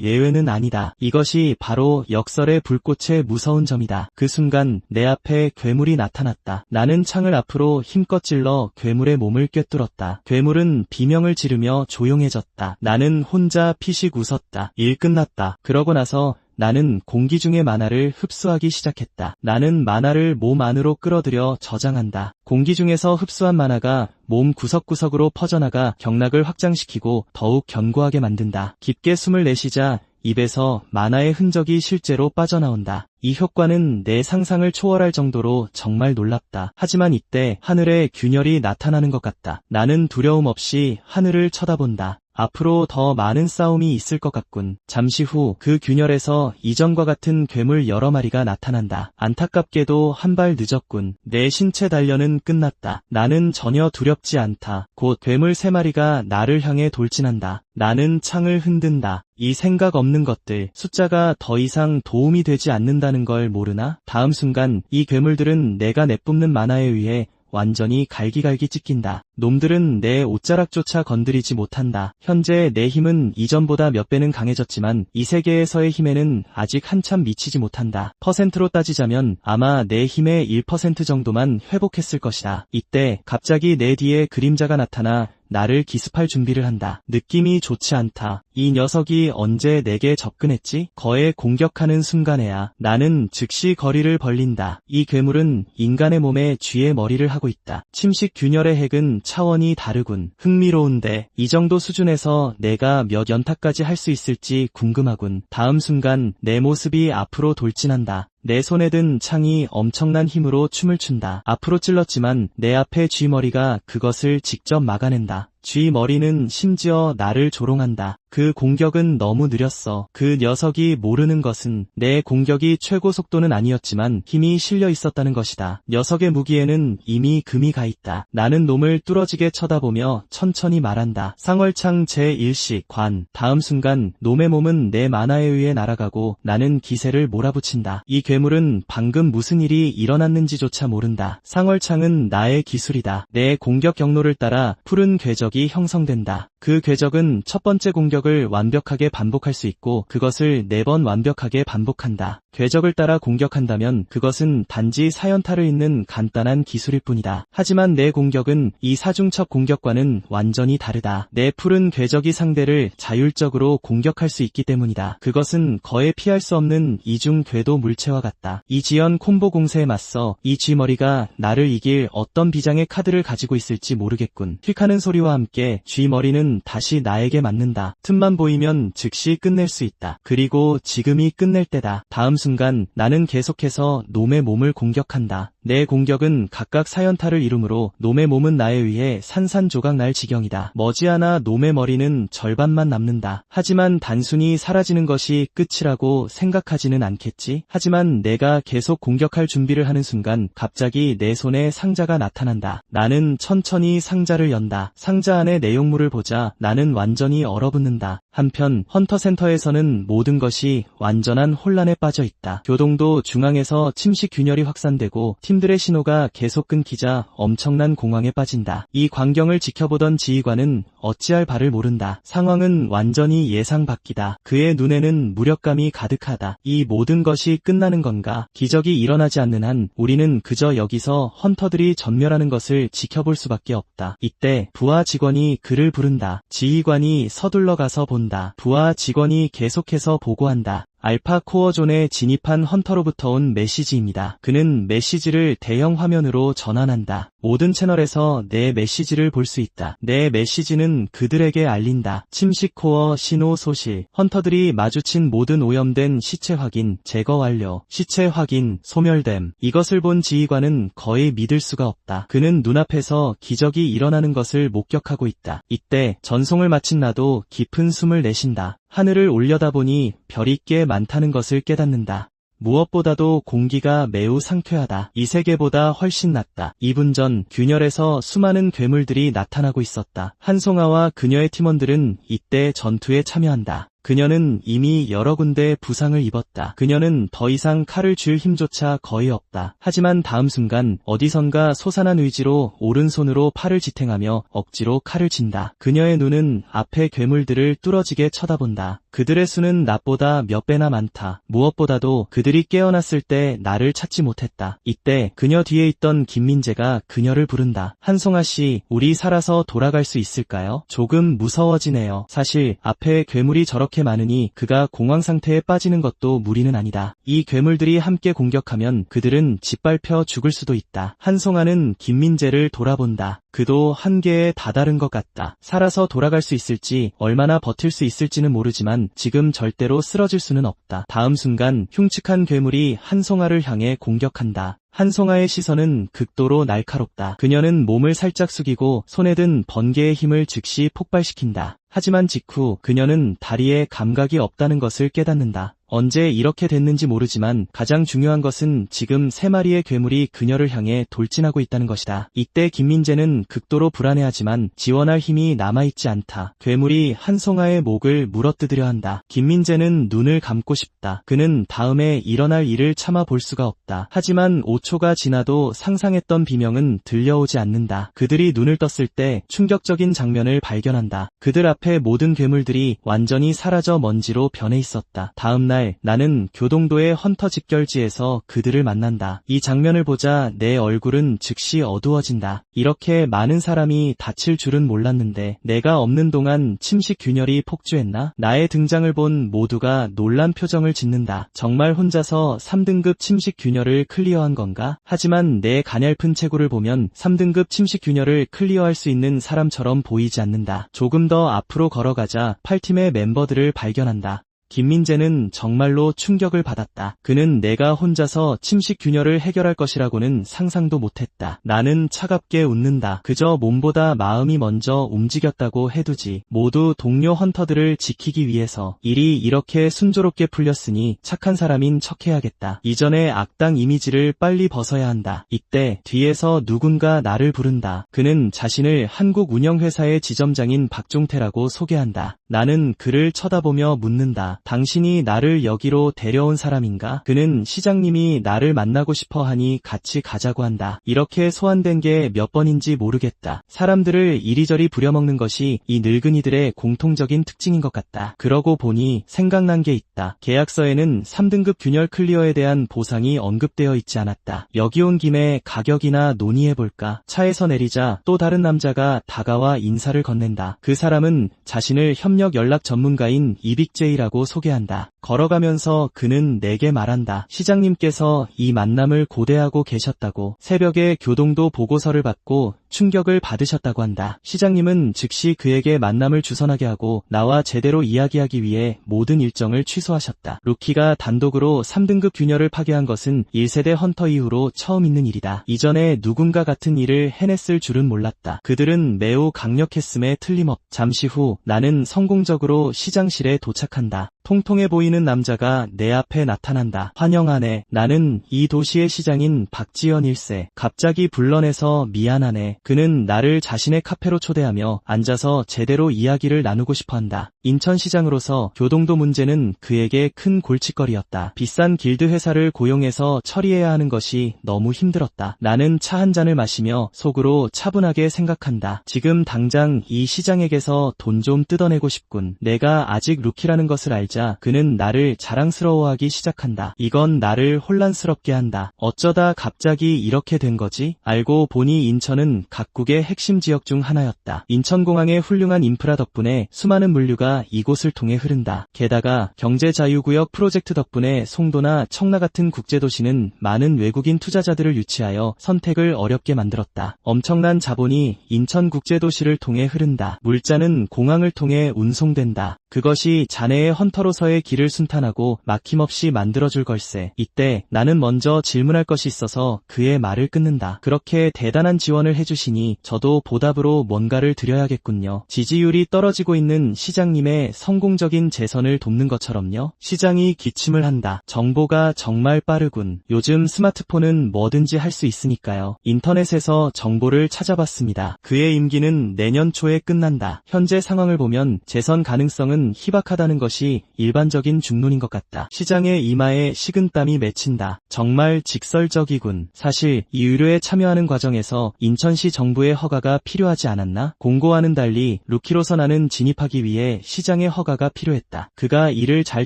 예외는 아니다. 이것이 바로 역설의 불꽃의 무서운 점이다. 그 순간 내 앞에 괴물이 나타났다. 나는 창을 앞으로 힘껏 찔러 괴물의 몸을 꿰뚫었다. 괴물은 비명을 지르며 조용해졌다. 나는 혼자 피식 웃었다. 일 끝났다. 그러고 나서 나는 공기 중의 만화를 흡수하기 시작했다. 나는 만화를 몸 안으로 끌어들여 저장한다. 공기 중에서 흡수한 만화가 몸 구석구석으로 퍼져나가 경락을 확장시키고 더욱 견고하게 만든다. 깊게 숨을 내쉬자 입에서 만화의 흔적이 실제로 빠져나온다. 이 효과는 내 상상을 초월할 정도로 정말 놀랍다. 하지만 이때 하늘에 균열이 나타나는 것 같다. 나는 두려움 없이 하늘을 쳐다본다. 앞으로 더 많은 싸움이 있을 것 같군. 잠시 후 그 균열에서 이전과 같은 괴물 여러 마리가 나타난다. 안타깝게도 한 발 늦었군. 내 신체 단련은 끝났다. 나는 전혀 두렵지 않다. 곧 괴물 3마리가 나를 향해 돌진한다. 나는 창을 흔든다. 이 생각 없는 것들, 숫자가 더 이상 도움이 되지 않는다는 걸 모르나? 다음 순간 이 괴물들은 내가 내뿜는 만화에 의해 완전히 갈기갈기 찢긴다. 놈들은 내 옷자락조차 건드리지 못한다. 현재 내 힘은 이전보다 몇 배는 강해졌지만 이 세계에서의 힘에는 아직 한참 미치지 못한다. 퍼센트로 따지자면 아마 내 힘의 1% 정도만 회복했을 것이다. 이때 갑자기 내 뒤에 그림자가 나타나 나를 기습할 준비를 한다. 느낌이 좋지 않다. 이 녀석이 언제 내게 접근했지? 거에 공격하는 순간에야 나는 즉시 거리를 벌린다. 이 괴물은 인간의 몸에 쥐의 머리를 하고 있다. 침식 균열의 핵은 차원이 다르군. 흥미로운데 이 정도 수준에서 내가 몇 연타까지 할 수 있을지 궁금하군. 다음 순간 내 모습이 앞으로 돌진한다. 내 손에 든 창이 엄청난 힘으로 춤을 춘다. 앞으로 찔렀지만 내 앞에 쥐머리가 그것을 직접 막아낸다. 쥐머리는 심지어 나를 조롱한다. 그 공격은 너무 느렸어. 그 녀석이 모르는 것은 내 공격이 최고 속도는 아니었지만 힘이 실려 있었다는 것이다. 녀석의 무기에는 이미 금이 가 있다. 나는 놈을 뚫어지게 쳐다보며 천천히 말한다. 상월창 제1식 관. 다음 순간 놈의 몸은 내 만화에 의해 날아가고 나는 기세를 몰아붙인다. 이 괴물은 방금 무슨 일이 일어났는지조차 모른다. 상월창은 나의 기술이다. 내 공격 경로를 따라 푸른 궤적이 형성된다. 그 궤적은 첫 번째 공격을 완벽하게 반복할 수 있고 그것을 4번 완벽하게 반복한다. 궤적을 따라 공격한다면 그것은 단지 사연타를 잇는 간단한 기술일 뿐이다. 하지만 내 공격은 이 사중첩 공격과는 완전히 다르다. 내 푸른 궤적이 상대를 자율적으로 공격할 수 있기 때문이다. 그것은 거의 피할 수 없는 이중 궤도 물체와 같다. 이 지연 콤보 공세에 맞서 이 쥐머리가 나를 이길 어떤 비장의 카드를 가지고 있을지 모르겠군. 휙하는 소리와 함께 쥐머리는 다시 나에게 맞는다. 틈만 보이면 즉시 끝낼 수 있다. 그리고 지금이 끝낼 때다. 다음 순간 나는 계속해서 놈의 몸을 공격한다. 내 공격은 각각 사연타를 이루므로 놈의 몸은 나에 의해 산산조각 날 지경이다. 머지않아 놈의 머리는 절반만 남는다. 하지만 단순히 사라지는 것이 끝이라고 생각하지는 않겠지? 하지만 내가 계속 공격할 준비를 하는 순간 갑자기 내 손에 상자가 나타난다. 나는 천천히 상자를 연다. 상자 안의 내용물을 보자 나는 완전히 얼어붙는다. 한편 헌터센터에서는 모든 것이 완전한 혼란에 빠져 있다. 교동도 중앙에서 침식 균열이 확산되고 팀들의 신호가 계속 끊기자 엄청난 공황에 빠진다. 이 광경을 지켜보던 지휘관은 어찌할 바를 모른다. 상황은 완전히 예상 밖이다. 그의 눈에는 무력감이 가득하다. 이 모든 것이 끝나는 건가? 기적이 일어나지 않는 한 우리는 그저 여기서 헌터들이 전멸하는 것을 지켜볼 수밖에 없다. 이때 부하 직원이 그를 부른다. 지휘관이 서둘러 가서 본다. 부하 직원이 계속해서 보고한다. 알파 코어 존에 진입한 헌터로부터 온 메시지입니다. 그는 메시지를 대형 화면으로 전환한다. 모든 채널에서 내 메시지를 볼 수 있다. 내 메시지는 그들에게 알린다. 침식 코어 신호 소실. 헌터들이 마주친 모든 오염된 시체 확인, 제거 완료. 시체 확인, 소멸됨. 이것을 본 지휘관은 거의 믿을 수가 없다. 그는 눈앞에서 기적이 일어나는 것을 목격하고 있다. 이때 전송을 마친 나도 깊은 숨을 내쉰다. 하늘을 올려다보니 별이 꽤 많다는 것을 깨닫는다. 무엇보다도 공기가 매우 상쾌하다. 이 세계보다 훨씬 낫다. 2분 전 균열에서 수많은 괴물들이 나타나고 있었다. 한송아와 그녀의 팀원들은 이때 전투에 참여한다. 그녀는 이미 여러 군데 부상을 입었다. 그녀는 더 이상 칼을 쥘 힘조차 거의 없다. 하지만 다음 순간 어디선가 솟아난 의지로 오른손으로 팔을 지탱하며 억지로 칼을 친다. 그녀의 눈은 앞의 괴물들을 뚫어지게 쳐다본다. 그들의 수는 나보다 몇 배나 많다. 무엇보다도 그들이 깨어났을 때 나를 찾지 못했다. 이때 그녀 뒤에 있던 김민재가 그녀를 부른다. 한송아 씨, 우리 살아서 돌아갈 수 있을까요? 조금 무서워지네요. 사실 앞에 괴물이 저렇게 그렇게 많으니 그가 공황 상태에 빠지는 것도 무리는 아니다. 이 괴물들이 함께 공격하면 그들은 짓밟혀 죽을 수도 있다. 한송아는 김민재를 돌아본다. 그도 한계에 다다른 것 같다. 살아서 돌아갈 수 있을지, 얼마나 버틸 수 있을지는 모르지만 지금 절대로 쓰러질 수는 없다. 다음 순간 흉측한 괴물이 한송아를 향해 공격한다. 한송아의 시선은 극도로 날카롭다. 그녀는 몸을 살짝 숙이고 손에 든 번개의 힘을 즉시 폭발시킨다. 하지만 직후 그녀는 다리에 감각이 없다는 것을 깨닫는다. 언제 이렇게 됐는지 모르지만 가장 중요한 것은 지금 3마리의 괴물이 그녀를 향해 돌진하고 있다는 것이다. 이때 김민재는 극도로 불안해하지만 지원할 힘이 남아있지 않다. 괴물이 한송아의 목을 물어뜯으려 한다. 김민재는 눈을 감고 싶다. 그는 다음에 일어날 일을 참아 볼 수가 없다. 하지만 5초가 지나도 상상했던 비명은 들려오지 않는다. 그들이 눈을 떴을 때 충격적인 장면을 발견한다. 그들 앞에 모든 괴물들이 완전히 사라져 먼지로 변해 있었다. 다음날 나는 교동도의 헌터 집결지에서 그들을 만난다. 이 장면을 보자 내 얼굴은 즉시 어두워진다. 이렇게 많은 사람이 다칠 줄은 몰랐는데 내가 없는 동안 침식 균열이 폭주했나? 나의 등장을 본 모두가 놀란 표정을 짓는다. 정말 혼자서 3등급 침식 균열을 클리어한 건가? 하지만 내 가냘픈 체구를 보면 3등급 침식 균열을 클리어할 수 있는 사람처럼 보이지 않는다. 조금 더 앞으로 걸어가자 8팀의 멤버들을 발견한다. 김민재는 정말로 충격을 받았다. 그는 내가 혼자서 침식 균열을 해결할 것이라고는 상상도 못했다. 나는 차갑게 웃는다. 그저 몸보다 마음이 먼저 움직였다고 해두지. 모두 동료 헌터들을 지키기 위해서. 일이 이렇게 순조롭게 풀렸으니 착한 사람인 척해야겠다. 이전의 악당 이미지를 빨리 벗어야 한다. 이때 뒤에서 누군가 나를 부른다. 그는 자신을 한국운영회사의 지점장인 박종태라고 소개한다. 나는 그를 쳐다보며 묻는다. 당신이 나를 여기로 데려온 사람인가? 그는 시장님이 나를 만나고 싶어 하니 같이 가자고 한다. 이렇게 소환된 게 몇 번인지 모르겠다. 사람들을 이리저리 부려먹는 것이 이 늙은이들의 공통적인 특징인 것 같다. 그러고 보니 생각난 게 있다. 계약서에는 3등급 균열 클리어에 대한 보상이 언급되어 있지 않았다. 여기 온 김에 가격이나 논의해볼까? 차에서 내리자 또 다른 남자가 다가와 인사를 건넨다. 그 사람은 자신을 협력 연락 전문가인 이빅제이라고 소개한다. 걸어가면서 그는 내게 말한다. 시장님께서 이 만남을 고대하고 계셨다고. 새벽에 교동도 보고서를 받고 충격을 받으셨다고 한다. 시장님은 즉시 그에게 만남을 주선하게 하고 나와 제대로 이야기하기 위해 모든 일정을 취소하셨다. 루키가 단독으로 3등급 균열을 파괴한 것은 1세대 헌터 이후로 처음 있는 일이다. 이전에 누군가 같은 일을 해냈을 줄은 몰랐다. 그들은 매우 강력했음에 틀림없다. 잠시 후 나는 성공적으로 시장실에 도착한다. 통통해 보이는 남자가 내 앞에 나타난다. 환영하네. 나는 이 도시의 시장인 박지연 1세. 갑자기 불러내서 미안하네. 그는 나를 자신의 카페로 초대하며 앉아서 제대로 이야기를 나누고 싶어한다. 인천시장으로서 교동도 문제는 그에게 큰 골칫거리였다. 비싼 길드 회사를 고용해서 처리해야 하는 것이 너무 힘들었다. 나는 차 한 잔을 마시며 속으로 차분하게 생각한다. 지금 당장 이 시장에게서 돈 좀 뜯어내고 싶군. 내가 아직 루키라는 것을 알자 그는 나를 자랑스러워하기 시작한다. 이건 나를 혼란스럽게 한다. 어쩌다 갑자기 이렇게 된 거지? 알고 보니 인천은 각국의 핵심 지역 중 하나였다. 인천공항의 훌륭한 인프라 덕분에 수많은 물류가 이곳을 통해 흐른다. 게다가 경제자유구역 프로젝트 덕분에 송도나 청라 같은 국제도시는 많은 외국인 투자자들을 유치하여 선택을 어렵게 만들었다. 엄청난 자본이 인천국제도시를 통해 흐른다. 물자는 공항을 통해 운송된다. 그것이 자네의 헌터로서의 길을 순탄하고 막힘없이 만들어줄 걸세. 이때 나는 먼저 질문할 것이 있어서 그의 말을 끊는다. 그렇게 대단한 지원을 해주시니 저도 보답으로 뭔가를 드려야겠군요. 지지율이 떨어지고 있는 시장님의 성공적인 재선을 돕는 것처럼요. 시장이 기침을 한다. 정보가 정말 빠르군. 요즘 스마트폰은 뭐든지 할 수 있으니까요. 인터넷에서 정보를 찾아봤습니다. 그의 임기는 내년 초에 끝난다. 현재 상황을 보면 재선 가능성은 희박하다는 것이 일반적인 중론인 것 같다. 시장의 이마에 식은땀이 맺힌다. 정말 직설적이군. 사실 이 의뢰에 참여하는 과정에서 인천시 정부의 허가가 필요하지 않았나? 공고와는 달리 루키로서 나는 진입하기 위해 시장의 허가가 필요했다. 그가 이를 잘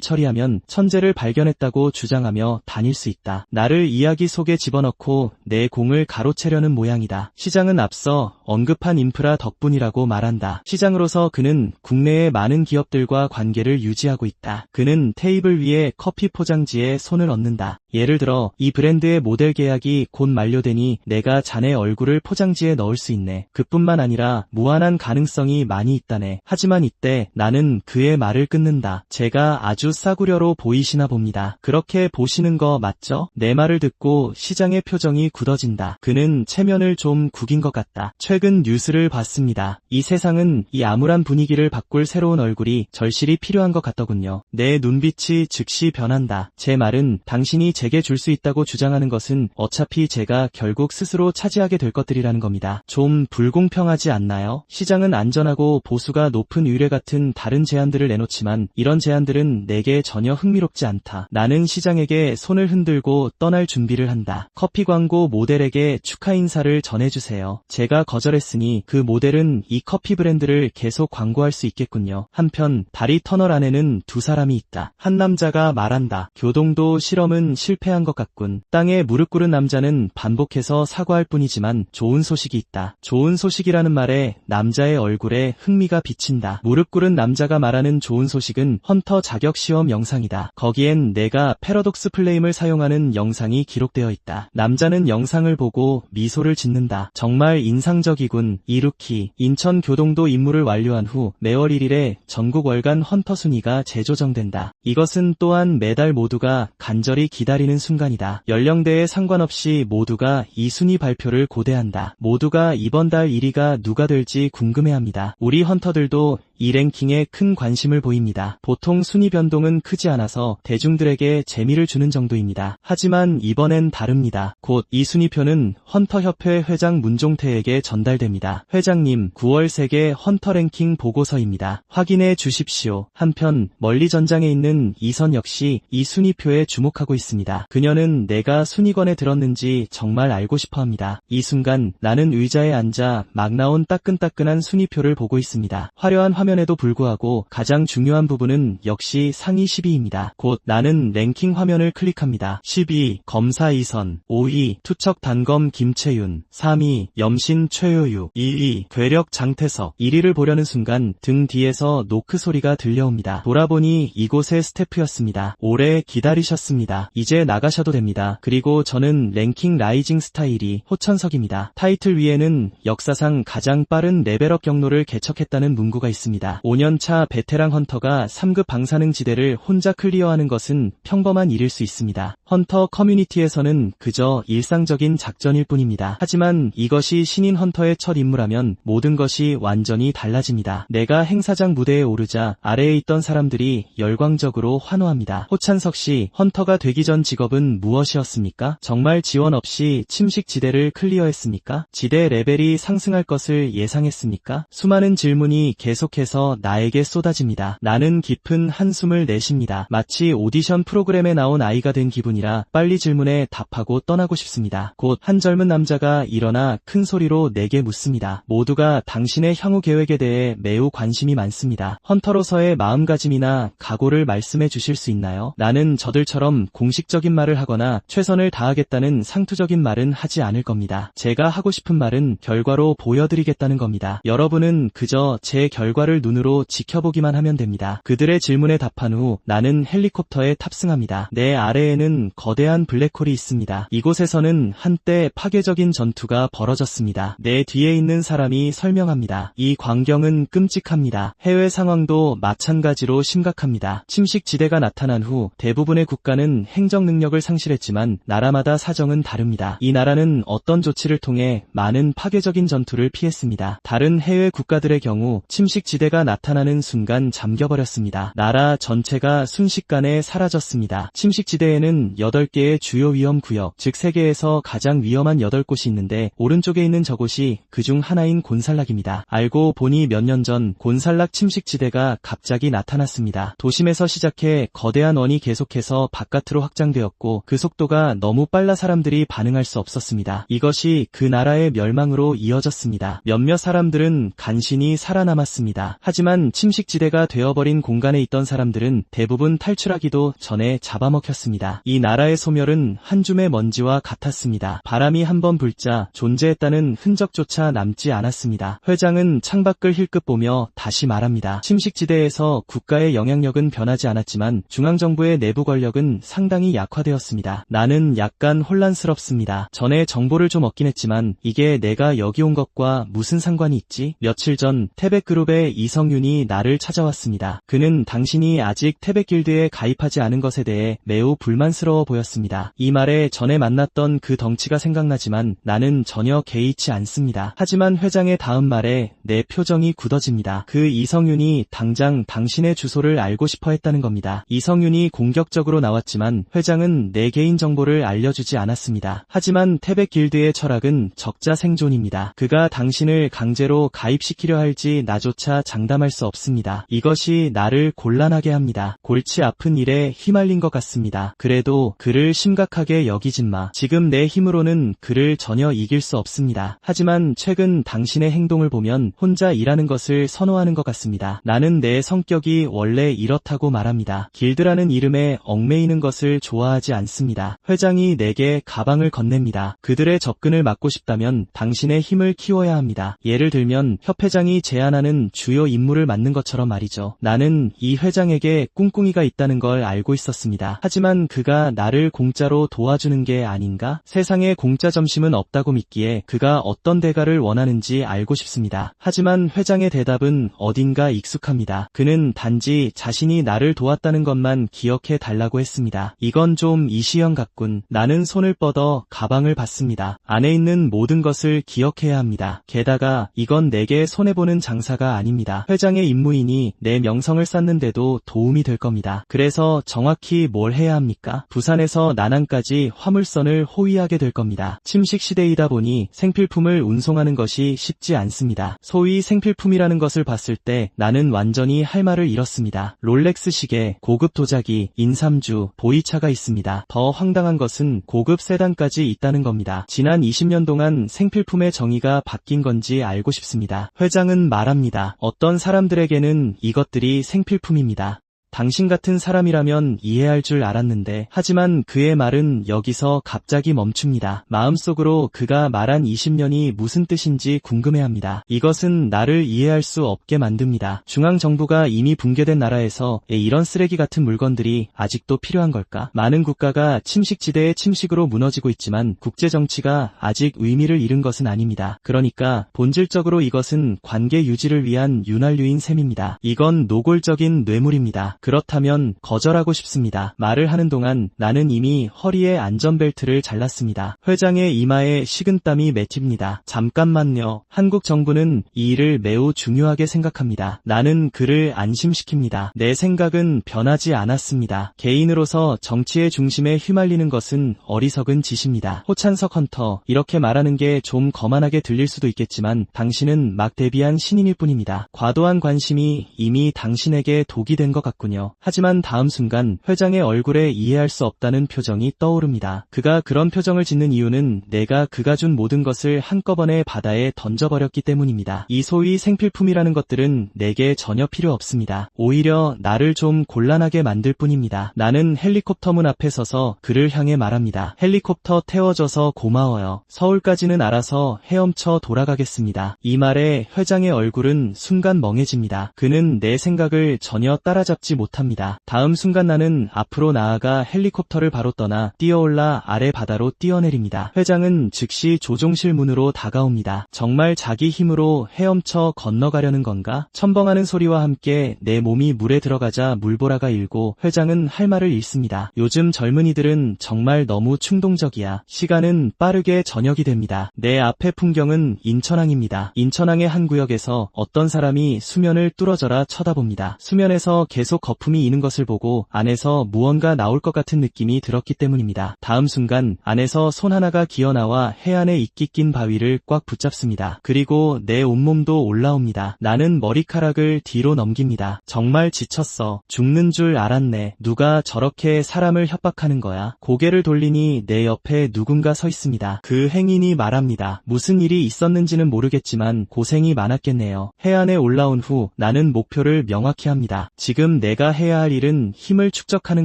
처리하면 천재를 발견했다고 주장하며 다닐 수 있다. 나를 이야기 속에 집어넣고 내 공을 가로채려는 모양이다. 시장은 앞서 언급한 인프라 덕분이라고 말한다. 시장으로서 그는 국내의 많은 기업들과 관계를 유지하고 있다. 그는 테이블 위에 커피 포장지에 손을 얹는다. 예를 들어 이 브랜드의 모델 계약이 곧 만료되니 내가 자네 얼굴을 포장지에 넣을 수 있네. 그뿐만 아니라 무한한 가능성이 많이 있다네. 하지만 이때 나는 그의 말을 끊는다. 제가 아주 싸구려로 보이시나 봅니다. 그렇게 보시는 거 맞죠? 내 말을 듣고 시장의 표정이 굳어진다. 그는 체면을 좀 구긴 것 같다. 최근 뉴스를 봤습니다. 이 세상은 이 암울한 분위기를 바꿀 새로운 얼굴이 절실히 필요한 것 같더군요. 내 눈빛이 즉시 변한다. 제 말은 당신이 제게 줄 수 있다고 주장하는 것은 어차피 제가 결국 스스로 차지하게 될 것들이라는 겁니다. 좀 불공평하지 않나요? 시장은 안전하고 보수가 높은 의뢰 같은 다른 제안들을 내놓지만 이런 제안들은 내게 전혀 흥미롭지 않다. 나는 시장에게 손을 흔들고 떠날 준비를 한다. 커피 광고 모델에게 축하 인사를 전해주세요. 제가 거절했으니 그 모델은 이 커피 브랜드를 계속 광고할 수 있겠군요. 한편 다리 터널 안에는 두 사람이 있다. 한 남자가 말한다. 교동도 실험은 실패한 것 같군. 땅에 무릎 꿇은 남자는 반복해서 사과할 뿐이지만 좋은 소식이 있다. 좋은 소식이라는 말에 남자의 얼굴에 흥미가 비친다. 무릎 꿇은 남자가 말하는 좋은 소식은 헌터 자격 시험 영상이다. 거기엔 내가 패러독스 플레임을 사용하는 영상이 기록되어 있다. 남자는 영상을 보고 미소를 짓는다. 정말 인상적이군. 이 루키. 인천 교동도 임무를 완료한 후 매월 1일에 전국 월간 헌터 순위가 재조정된다. 이것은 또한 매달 모두가 간절히 기다리는 순간이다. 연령대에 상관없이 모두가 이 순위 발표를 고대한다. 모두가 이번 달 1위가 누가 될지 궁금해합니다. 우리 헌터들도 이 랭킹에 큰 관심을 보입니다. 보통 순위 변동은 크지 않아서 대중들에게 재미를 주는 정도입니다. 하지만 이번엔 다릅니다. 곧 이 순위표는 헌터협회 회장 문종태에게 전달됩니다. 회장님, 9월 세계 헌터 랭킹 보고서입니다. 확인해 주십시오. 한편 멀리 전장에 있는 이선 역시 이 순위표에 주목하고 있습니다. 그녀는 내가 순위권에 들었는지 정말 알고 싶어합니다. 이 순간 나는 의자에 앉아 막 나온 따끈따끈한 순위표를 보고 있습니다. 화려한 화면에도 불구하고 가장 중요한 부분은 역시 상위 10위입니다. 곧 나는 랭킹 화면을 클릭합니다. 10위 검사 이선, 5위 투척 단검 김채윤, 3위 염신 최효유, 2위 괴력 장태석. 1위를 보려는 순간 등 뒤에서 노크 소리가 들려옵니다. 돌아보니 이곳의 스태프였습니다. 오래 기다리셨습니다. 이제 나가셔도 됩니다. 그리고 저는 랭킹 라이징 스타 1위 호천석입니다. 타이틀 위에는 역사상 가장 빠른 레벨업 경로를 개척했다는 문구가 있습니다. 5년차 베테랑 헌터가 3급 방사능 지대를 혼자 클리어하는 것은 평범한 일일 수 있습니다. 헌터 커뮤니티에서는 그저 일상적인 작전일 뿐입니다. 하지만 이것이 신인 헌터의 첫 임무라면 모든 것이 완전히 달라집니다. 내가 행사장 무대에 오르자 아래에 있던 사람들이 열광적으로 환호합니다. 호찬석 씨, 헌터가 되기 전 직업은 무엇이었습니까? 정말 지원 없이 침식 지대를 클리어했습니까? 지대 레벨이 상승할 것을 예상했습니까? 수많은 질문이 계속해서 나에게 쏟아집니다. 나는 깊은 한숨을 내쉽니다. 마치 오디션 프로그램에 나온 아이가 된 기분이라 빨리 질문에 답하고 떠나고 싶습니다. 곧 한 젊은 남자가 일어나 큰 소리로 내게 묻습니다. 모두가 당신의 향후 계획에 대해 매우 관심이 많습니다. 헌터로서의 마음가짐이나 각오를 말씀해 주실 수 있나요? 나는 저들처럼 공식적인 말을 하거나 최선을 다하겠다는 상투적인 말은 하지 않을 겁니다. 제가 하고 싶은 말은 결과로 보여드리겠다는 겁니다. 여러분은 그저 제 결과를 눈으로 지켜보기만 하면 됩니다. 그들의 질문에 답한 후 나는 헬리콥터에 탑승합니다. 내 아래에는 거대한 블랙홀이 있습니다. 이곳에서는 한때 파괴적인 전투가 벌어졌습니다. 내 뒤에 있는 사람이 설명합니다. 이 광경은 끔찍합니다. 해외 상황도 마찬가지로 심각합니다. 침식 지대가 나타난 후 대부분의 국가는 행정 능력을 상실했지만 나라마다 사정은 다릅니다. 이 나라는 어떤 조치를 통해 많은 파괴적인 전투를 피했습니다. 다른 해외 국가들의 경우 침식 지대 지대가 나타나는 순간 잠겨버렸습니다. 나라 전체가 순식간에 사라졌습니다. 침식지대에는 8개의 주요 위험구역, 즉 세계에서 가장 위험한 8곳이 있는데 오른쪽에 있는 저곳이 그중 하나인 곤살락입니다. 알고 보니 몇 년 전 곤살락 침식지대가 갑자기 나타났습니다. 도심에서 시작해 거대한 원이 계속해서 바깥으로 확장되었고 그 속도가 너무 빨라 사람들이 반응할 수 없었습니다. 이것이 그 나라의 멸망으로 이어졌습니다. 몇몇 사람들은 간신히 살아남았습니다. 하지만 침식지대가 되어버린 공간에 있던 사람들은 대부분 탈출하기도 전에 잡아먹혔습니다. 이 나라의 소멸은 한 줌의 먼지와 같았습니다. 바람이 한번 불자 존재했다는 흔적조차 남지 않았습니다. 회장은 창밖을 힐끗 보며 다시 말합니다. 침식지대에서 국가의 영향력은 변하지 않았지만 중앙정부의 내부 권력은 상당히 약화되었습니다. 나는 약간 혼란스럽습니다. 전에 정보를 좀 얻긴 했지만 이게 내가 여기 온 것과 무슨 상관이 있지? 며칠 전 태백그룹의 이성윤이 나를 찾아왔습니다. 그는 당신이 아직 태백길드에 가입하지 않은 것에 대해 매우 불만스러워 보였습니다. 이 말에 전에 만났던 그 덩치가 생각나지만 나는 전혀 개의치 않습니다. 하지만 회장의 다음 말에 내 표정이 굳어집니다. 그 이성윤이 당장 당신의 주소를 알고 싶어 했다는 겁니다. 이성윤이 공격적으로 나왔지만 회장은 내 개인 정보를 알려주지 않았습니다. 하지만 태백길드의 철학은 적자 생존입니다. 그가 당신을 강제로 가입시키려 할지 나조차 장담할 수 없습니다. 이것이 나를 곤란하게 합니다. 골치 아픈 일에 휘말린 것 같습니다. 그래도 그를 심각하게 여기진 마. 지금 내 힘으로는 그를 전혀 이길 수 없습니다. 하지만 최근 당신의 행동을 보면 혼자 일하는 것을 선호하는 것 같습니다. 나는 내 성격이 원래 이렇다고 말합니다. 길드라는 이름에 얽매이는 것을 좋아하지 않습니다. 회장이 내게 가방을 건넵니다. 그들의 접근을 막고 싶다면 당신의 힘을 키워야 합니다. 예를 들면 협회장이 제안하는 주요 임무를 맡는 것처럼 말이죠. 나는 이 회장에게 꿍꿍이가 있다는 걸 알고 있었습니다. 하지만 그가 나를 공짜로 도와주는 게 아닌가? 세상에 공짜 점심은 없다고 믿기에 그가 어떤 대가를 원하는지 알고 싶습니다. 하지만 회장의 대답은 어딘가 익숙합니다. 그는 단지 자신이 나를 도왔다는 것만 기억해 달라고 했습니다. 이건 좀 이시영 같군. 나는 손을 뻗어 가방을 받습니다. 안에 있는 모든 것을 기억해야 합니다. 게다가 이건 내게 손해보는 장사가 아닙니다. 회장의 임무이니 내 명성을 쌓는데도 도움이 될 겁니다. 그래서 정확히 뭘 해야 합니까? 부산에서 난안까지 화물선을 호위하게 될 겁니다. 침식 시대이다 보니 생필품을 운송하는 것이 쉽지 않습니다. 소위 생필품이라는 것을 봤을 때 나는 완전히 할 말을 잃었습니다. 롤렉스 시계, 고급 도자기, 인삼주, 보이차가 있습니다. 더 황당한 것은 고급 세단까지 있다는 겁니다. 지난 20년 동안 생필품의 정의가 바뀐 건지 알고 싶습니다. 회장은 말합니다. 어떤 사람들에게는 이것들이 생필품입니다. 당신 같은 사람이라면 이해할 줄 알았는데 하지만 그의 말은 여기서 갑자기 멈춥니다. 마음속으로 그가 말한 20년이 무슨 뜻인지 궁금해합니다. 이것은 나를 이해할 수 없게 만듭니다. 중앙정부가 이미 붕괴된 나라에서 이런 쓰레기 같은 물건들이 아직도 필요한 걸까? 많은 국가가 침식지대의 침식으로 무너지고 있지만 국제정치가 아직 의미를 잃은 것은 아닙니다. 그러니까 본질적으로 이것은 관계 유지를 위한 윤활유인 셈입니다. 이건 노골적인 뇌물입니다. 그렇다면 거절하고 싶습니다. 말을 하는 동안 나는 이미 허리에 안전벨트를 잘랐습니다. 회장의 이마에 식은땀이 맺힙니다. 잠깐만요. 한국 정부는 이 일을 매우 중요하게 생각합니다. 나는 그를 안심시킵니다. 내 생각은 변하지 않았습니다. 개인으로서 정치의 중심에 휘말리는 것은 어리석은 짓입니다. 호찬석 헌터, 이렇게 말하는 게 좀 거만하게 들릴 수도 있겠지만 당신은 막 데뷔한 신인일 뿐입니다. 과도한 관심이 이미 당신에게 독이 된 것 같군요. 하지만 다음 순간 회장의 얼굴에 이해할 수 없다는 표정이 떠오릅니다. 그가 그런 표정을 짓는 이유는 내가 그가 준 모든 것을 한꺼번에 바다에 던져버렸기 때문입니다. 이 소위 생필품이라는 것들은 내게 전혀 필요 없습니다. 오히려 나를 좀 곤란하게 만들 뿐입니다. 나는 헬리콥터 문 앞에 서서 그를 향해 말합니다. 헬리콥터 태워줘서 고마워요. 서울까지는 알아서 헤엄쳐 돌아가겠습니다. 이 말에 회장의 얼굴은 순간 멍해집니다. 그는 내 생각을 전혀 따라잡지 못합니다. 다음 순간 나는 앞으로 나아가 헬리콥터를 바로 떠나 뛰어올라 아래 바다로 뛰어내립니다. 회장은 즉시 조종실 문으로 다가옵니다. 정말 자기 힘으로 헤엄쳐 건너가려는 건가? 첨벙하는 소리와 함께 내 몸이 물에 들어가자 물보라가 일고 회장은 할 말을 잃습니다. 요즘 젊은이들은 정말 너무 충동적이야. 시간은 빠르게 저녁이 됩니다. 내 앞의 풍경은 인천항입니다. 인천항의 한 구역에서 어떤 사람이 수면을 뚫어져라 쳐다봅니다. 수면에서 계속 거품이 이는 것을 보고 안에서 무언가 나올 것 같은 느낌이 들었기 때문입니다. 다음 순간 안에서 손 하나가 기어나와 해안에 이끼 낀 바위를 꽉 붙잡습니다. 그리고 내 온몸도 올라옵니다. 나는 머리카락을 뒤로 넘깁니다. 정말 지쳤어. 죽는 줄 알았네. 누가 저렇게 사람을 협박하는 거야? 고개를 돌리니 내 옆에 누군가 서 있습니다. 그 행인이 말합니다. 무슨 일이 있었는지는 모르겠지만 고생이 많았겠네요. 해안에 올라온 후 나는 목표를 명확히 합니다. 지금 내가 해야 할 일은 힘을 축적하는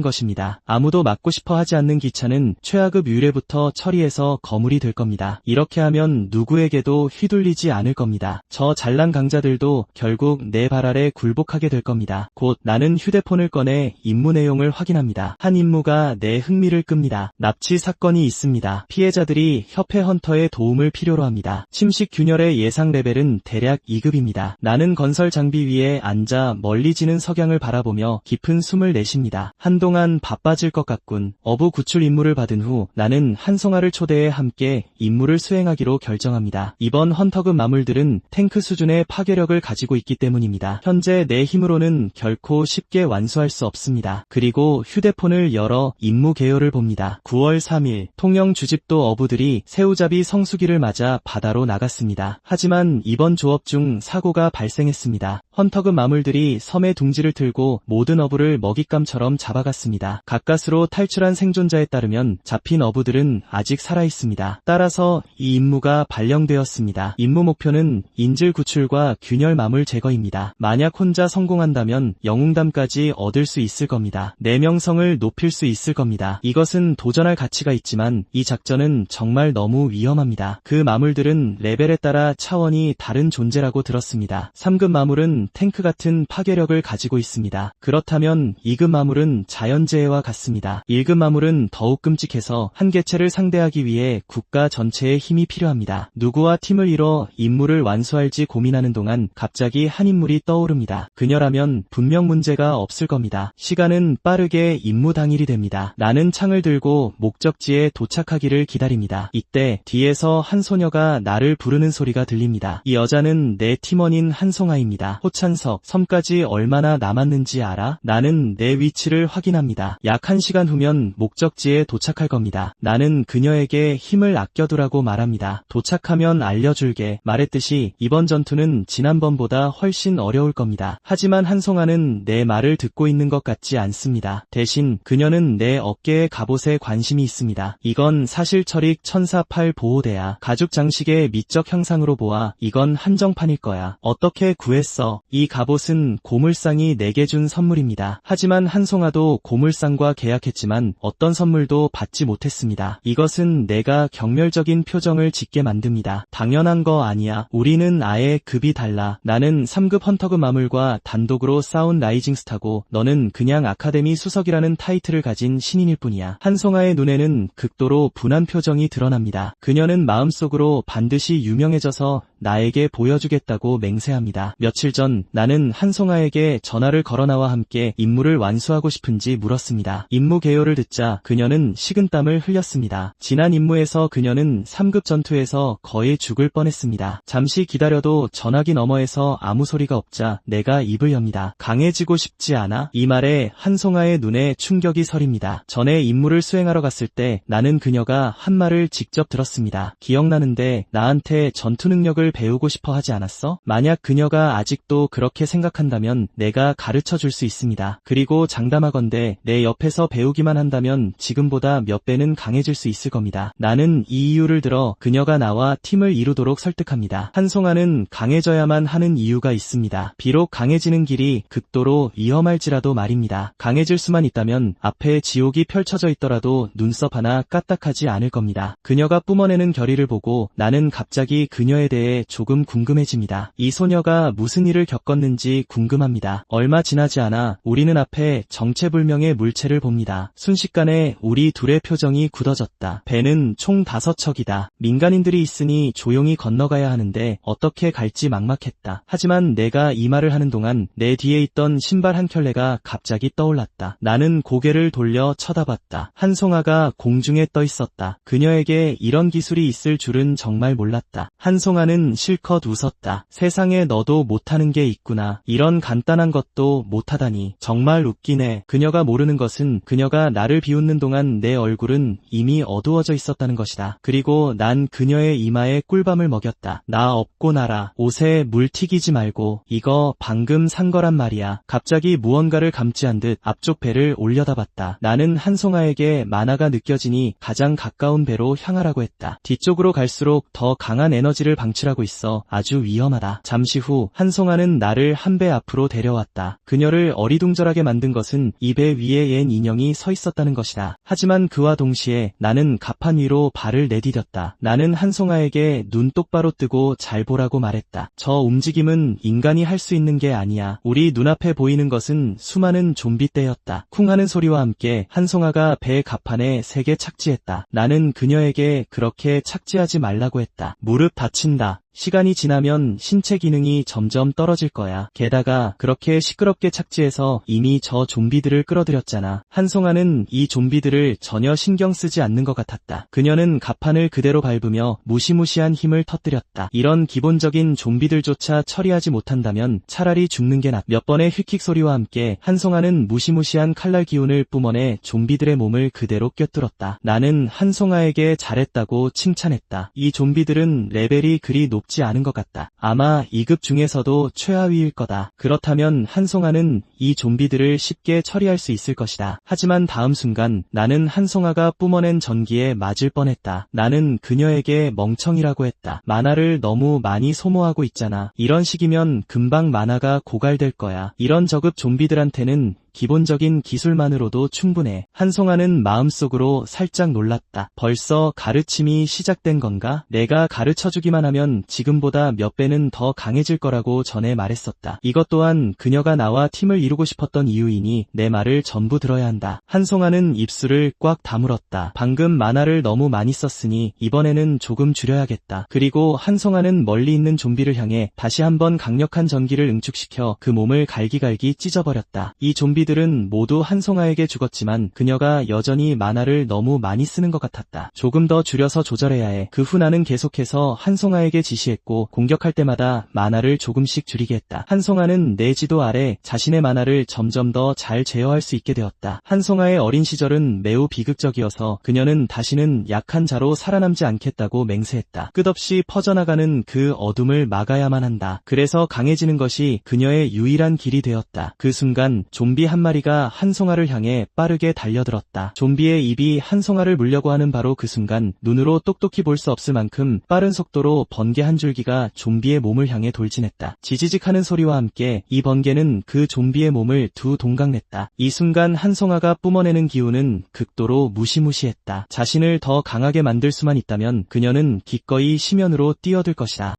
것입니다. 아무도 맡고 싶어 하지 않는 기차는 최하급 유례부터 처리해서 거물이 될 겁니다. 이렇게 하면 누구에게도 휘둘리지 않을 겁니다. 저 잘난 강자들도 결국 내 발 아래 굴복하게 될 겁니다. 곧 나는 휴대폰을 꺼내 임무 내용을 확인합니다. 한 임무가 내 흥미를 끕니다. 납치 사건이 있습니다. 피해자들이 협회 헌터의 도움을 필요로 합니다. 침식 균열의 예상 레벨은 대략 2급입니다. 나는 건설 장비 위에 앉아 멀리 지는 석양을 바라보며 깊은 숨을 내쉽니다. 한동안 바빠질 것 같군. 어부 구출 임무를 받은 후 나는 한송아를 초대해 함께 임무를 수행하기로 결정합니다. 이번 헌터급 마물들은 탱크 수준의 파괴력을 가지고 있기 때문입니다. 현재 내 힘으로는 결코 쉽게 완수할 수 없습니다. 그리고 휴대폰을 열어 임무 개요를 봅니다. 9월 3일 통영 주집도 어부들이 새우잡이 성수기를 맞아 바다로 나갔습니다. 하지만 이번 조업 중 사고가 발생했습니다. 헌터급 마물들이 섬의 둥지를 틀고 모든 어부를 먹잇감처럼 잡아갔습니다. 가까스로 탈출한 생존자에 따르면 잡힌 어부들은 아직 살아있습니다. 따라서 이 임무가 발령되었습니다. 임무 목표는 인질 구출과 균열 마물 제거입니다. 만약 혼자 성공한다면 영웅담까지 얻을 수 있을 겁니다. 내 명성을 높일 수 있을 겁니다. 이것은 도전할 가치가 있지만 이 작전은 정말 너무 위험합니다. 그 마물들은 레벨에 따라 차원이 다른 존재라고 들었습니다. 3급 마물은 탱크 같은 파괴력을 가지고 있습니다. 그렇다면 2급 마물은 자연재해와 같습니다. 1급 마물은 더욱 끔찍해서 한 개체를 상대하기 위해 국가 전체의 힘이 필요합니다. 누구와 팀을 이뤄 임무를 완수할지 고민하는 동안 갑자기 한 인물이 떠오릅니다. 그녀라면 분명 문제가 없을 겁니다. 시간은 빠르게 임무 당일이 됩니다. 나는 창을 들고 목적지에 도착하기를 기다립니다. 이때 뒤에서 한 소녀가 나를 부르는 소리가 들립니다. 이 여자는 내 팀원인 한송아입니다. 호찬석, 섬까지 얼마나 남았는지 알아? 나는 내 위치를 확인합니다. 약 1시간 후면 목적지에 도착할 겁니다. 나는 그녀에게 힘을 아껴두라고 말합니다. 도착하면 알려줄게. 말했듯이 이번 전투는 지난번보다 훨씬 어려울 겁니다. 하지만 한송아는 내 말을 듣고 있는 것 같지 않습니다. 대신 그녀는 내 어깨의 갑옷에 관심이 있습니다. 이건 사실처릭 1048 보호대야. 가죽 장식의 미적 형상으로 보아 이건 한정판일 거야. 어떻게 구했어? 이 갑옷은 고물상이 내게 준 선물입니다. 하지만 한송아도 고물상과 계약했지만 어떤 선물도 받지 못했습니다. 이것은 내가 경멸적인 표정을 짓게 만듭니다. 당연한 거 아니야. 우리는 아예 급이 달라. 나는 3급 헌터급 마물과 단독으로 싸운 라이징 스타고 너는 그냥 아카데미 수석이라는 타이틀을 가진 신인일 뿐이야. 한송아의 눈에는 극도로 분한 표정이 드러납니다. 그녀는 마음속으로 반드시 유명해져서 나에게 보여주겠다고 맹세합니다. 며칠 전 나는 한송아에게 전화를 걸어 나와 함께 임무를 완수하고 싶은지 물었습니다. 임무 개요를 듣자 그녀는 식은땀을 흘렸습니다. 지난 임무에서 그녀는 3급 전투에서 거의 죽을 뻔했습니다. 잠시 기다려도 전화기 너머에서 아무 소리가 없자 내가 입을 엽니다. 강해지고 싶지 않아? 이 말에 한송아의 눈에 충격이 서립니다. 전에 임무를 수행하러 갔을 때 나는 그녀가 한 말을 직접 들었습니다. 기억나는데 나한테 전투 능력을 배우고 싶어 하지 않았어? 만약 그녀가 아직도 그렇게 생각한다면 내가 가르쳐 줄 수 있습니다. 그리고 장담하건대 내 옆에서 배우기만 한다면 지금보다 몇 배는 강해질 수 있을 겁니다. 나는 이 이유를 들어 그녀가 나와 팀을 이루도록 설득합니다. 한송아는 강해져야만 하는 이유가 있습니다. 비록 강해지는 길이 극도로 위험할지라도 말입니다. 강해질 수만 있다면 앞에 지옥이 펼쳐져 있더라도 눈썹 하나 까딱하지 않을 겁니다. 그녀가 뿜어내는 결의를 보고 나는 갑자기 그녀에 대해 게 조금 궁금해집니다. 이 소녀가 무슨 일을 겪었는지 궁금합니다. 얼마 지나지 않아 우리는 앞에 정체불명의 물체를 봅니다. 순식간에 우리 둘의 표정이 굳어졌다. 배는 총 5척이다. 민간인들이 있으니 조용히 건너가야 하는데 어떻게 갈지 막막했다. 하지만 내가 이 말을 하는 동안 내 뒤에 있던 신발 한 켤레가 갑자기 떠올랐다. 나는 고개를 돌려 쳐다봤다. 한송아가 공중에 떠 있었다. 그녀에게 이런 기술이 있을 줄은 정말 몰랐다. 한송아는 실컷 웃었다. 세상에 너도 못하는 게 있구나. 이런 간단한 것도 못하다니. 정말 웃기네. 그녀가 모르는 것은 그녀가 나를 비웃는 동안 내 얼굴은 이미 어두워져 있었다는 것이다. 그리고 난 그녀의 이마에 꿀밤을 먹였다. 나 업고 나라. 옷에 물 튀기지 말고. 이거 방금 산 거란 말이야. 갑자기 무언가를 감지한 듯 앞쪽 배를 올려다봤다. 나는 한송아에게 만화가 느껴지니 가장 가까운 배로 향하라고 했다. 뒤쪽으로 갈수록 더 강한 에너지를 방출하고 있어 아주 위험하다. 잠시 후 한송아는 나를 한 배 앞으로 데려왔다. 그녀를 어리둥절하게 만든 것은 이 배 위에 옛 인형이 서 있었다는 것이다. 하지만 그와 동시에 나는 갑판 위로 발을 내디뎠다. 나는 한송아에게 눈 똑바로 뜨고 잘 보라고 말했다. 저 움직임은 인간이 할 수 있는 게 아니야. 우리 눈앞에 보이는 것은 수많은 좀비 떼였다. 쿵 하는 소리와 함께 한송아가 배 갑판에 세게 착지했다. 나는 그녀에게 그렇게 착지하지 말라고 했다. 무릎 다친다. 시간이 지나면 신체 기능이 점점 떨어질 거야. 게다가 그렇게 시끄럽게 착지해서 이미 저 좀비들을 끌어들였잖아. 한송아는 이 좀비들을 전혀 신경 쓰지 않는 것 같았다. 그녀는 갑판을 그대로 밟으며 무시무시한 힘을 터뜨렸다. 이런 기본적인 좀비들조차 처리하지 못한다면 차라리 죽는 게 낫. 몇 번의 휙휙 소리와 함께 한송아는 무시무시한 칼날 기운을 뿜어내 좀비들의 몸을 그대로 꿰뚫었다. 나는 한송아에게 잘했다고 칭찬했다. 이 좀비들은 레벨이 그리 높지 않은 것 같다. 아마 2급 중에서도 최하위일 거다. 그렇다면 한송아는 이 좀비들을 쉽게 처리할 수 있을 것이다. 하지만 다음 순간 나는 한송아가 뿜어낸 전기에 맞을 뻔했다. 나는 그녀에게 멍청이라고 했다. 만화를 너무 많이 소모하고 있잖아. 이런 식이면 금방 만화가 고갈될 거야. 이런 저급 좀비들한테는 기본적인 기술만으로도 충분해. 한송아는 마음속으로 살짝 놀랐다. 벌써 가르침이 시작된 건가? 내가 가르쳐주기만 하면 지금보다 몇 배는 더 강해질 거라고 전에 말했었다. 이것 또한 그녀가 나와 팀을 이루고 싶었던 이유이니 내 말을 전부 들어야 한다. 한송아는 입술을 꽉 다물었다. 방금 만화를 너무 많이 썼으니 이번에는 조금 줄여야겠다. 그리고 한송아는 멀리 있는 좀비를 향해 다시 한번 강력한 전기를 응축시켜 그 몸을 갈기갈기 찢어버렸다. 이 좀비들은 모두 한송아에게 죽었지만 그녀가 여전히 만화를 너무 많이 쓰는 것 같았다. 조금 더 줄여서 조절해야 해. 그 후 나는 계속해서 한송아에게 지시했고 공격할 때마다 만화를 조금씩 줄이게 했다. 한송아는 내 지도 아래 자신의 만화를 점점 더 잘 제어할 수 있게 되었다. 한송아의 어린 시절은 매우 비극적이어서 그녀는 다시는 약한 자로 살아남지 않겠다고 맹세했다. 끝없이 퍼져나가는 그 어둠을 막아야만 한다. 그래서 강해지는 것이 그녀의 유일한 길이 되었다. 그 순간 좀비 한 마리가 한송아를 향해 빠르게 달려들었다. 좀비의 입이 한송아를 물려고 하는 바로 그 순간 눈으로 똑똑히 볼 수 없을 만큼 빠른 속도로 번개 한 줄기가 좀비의 몸을 향해 돌진했다. 지지직 하는 소리와 함께 이 번개는 그 좀비의 몸을 두 동강냈다. 이 순간 한송아가 뿜어내는 기운은 극도로 무시무시했다. 자신을 더 강하게 만들 수만 있다면 그녀는 기꺼이 심연으로 뛰어들 것이다.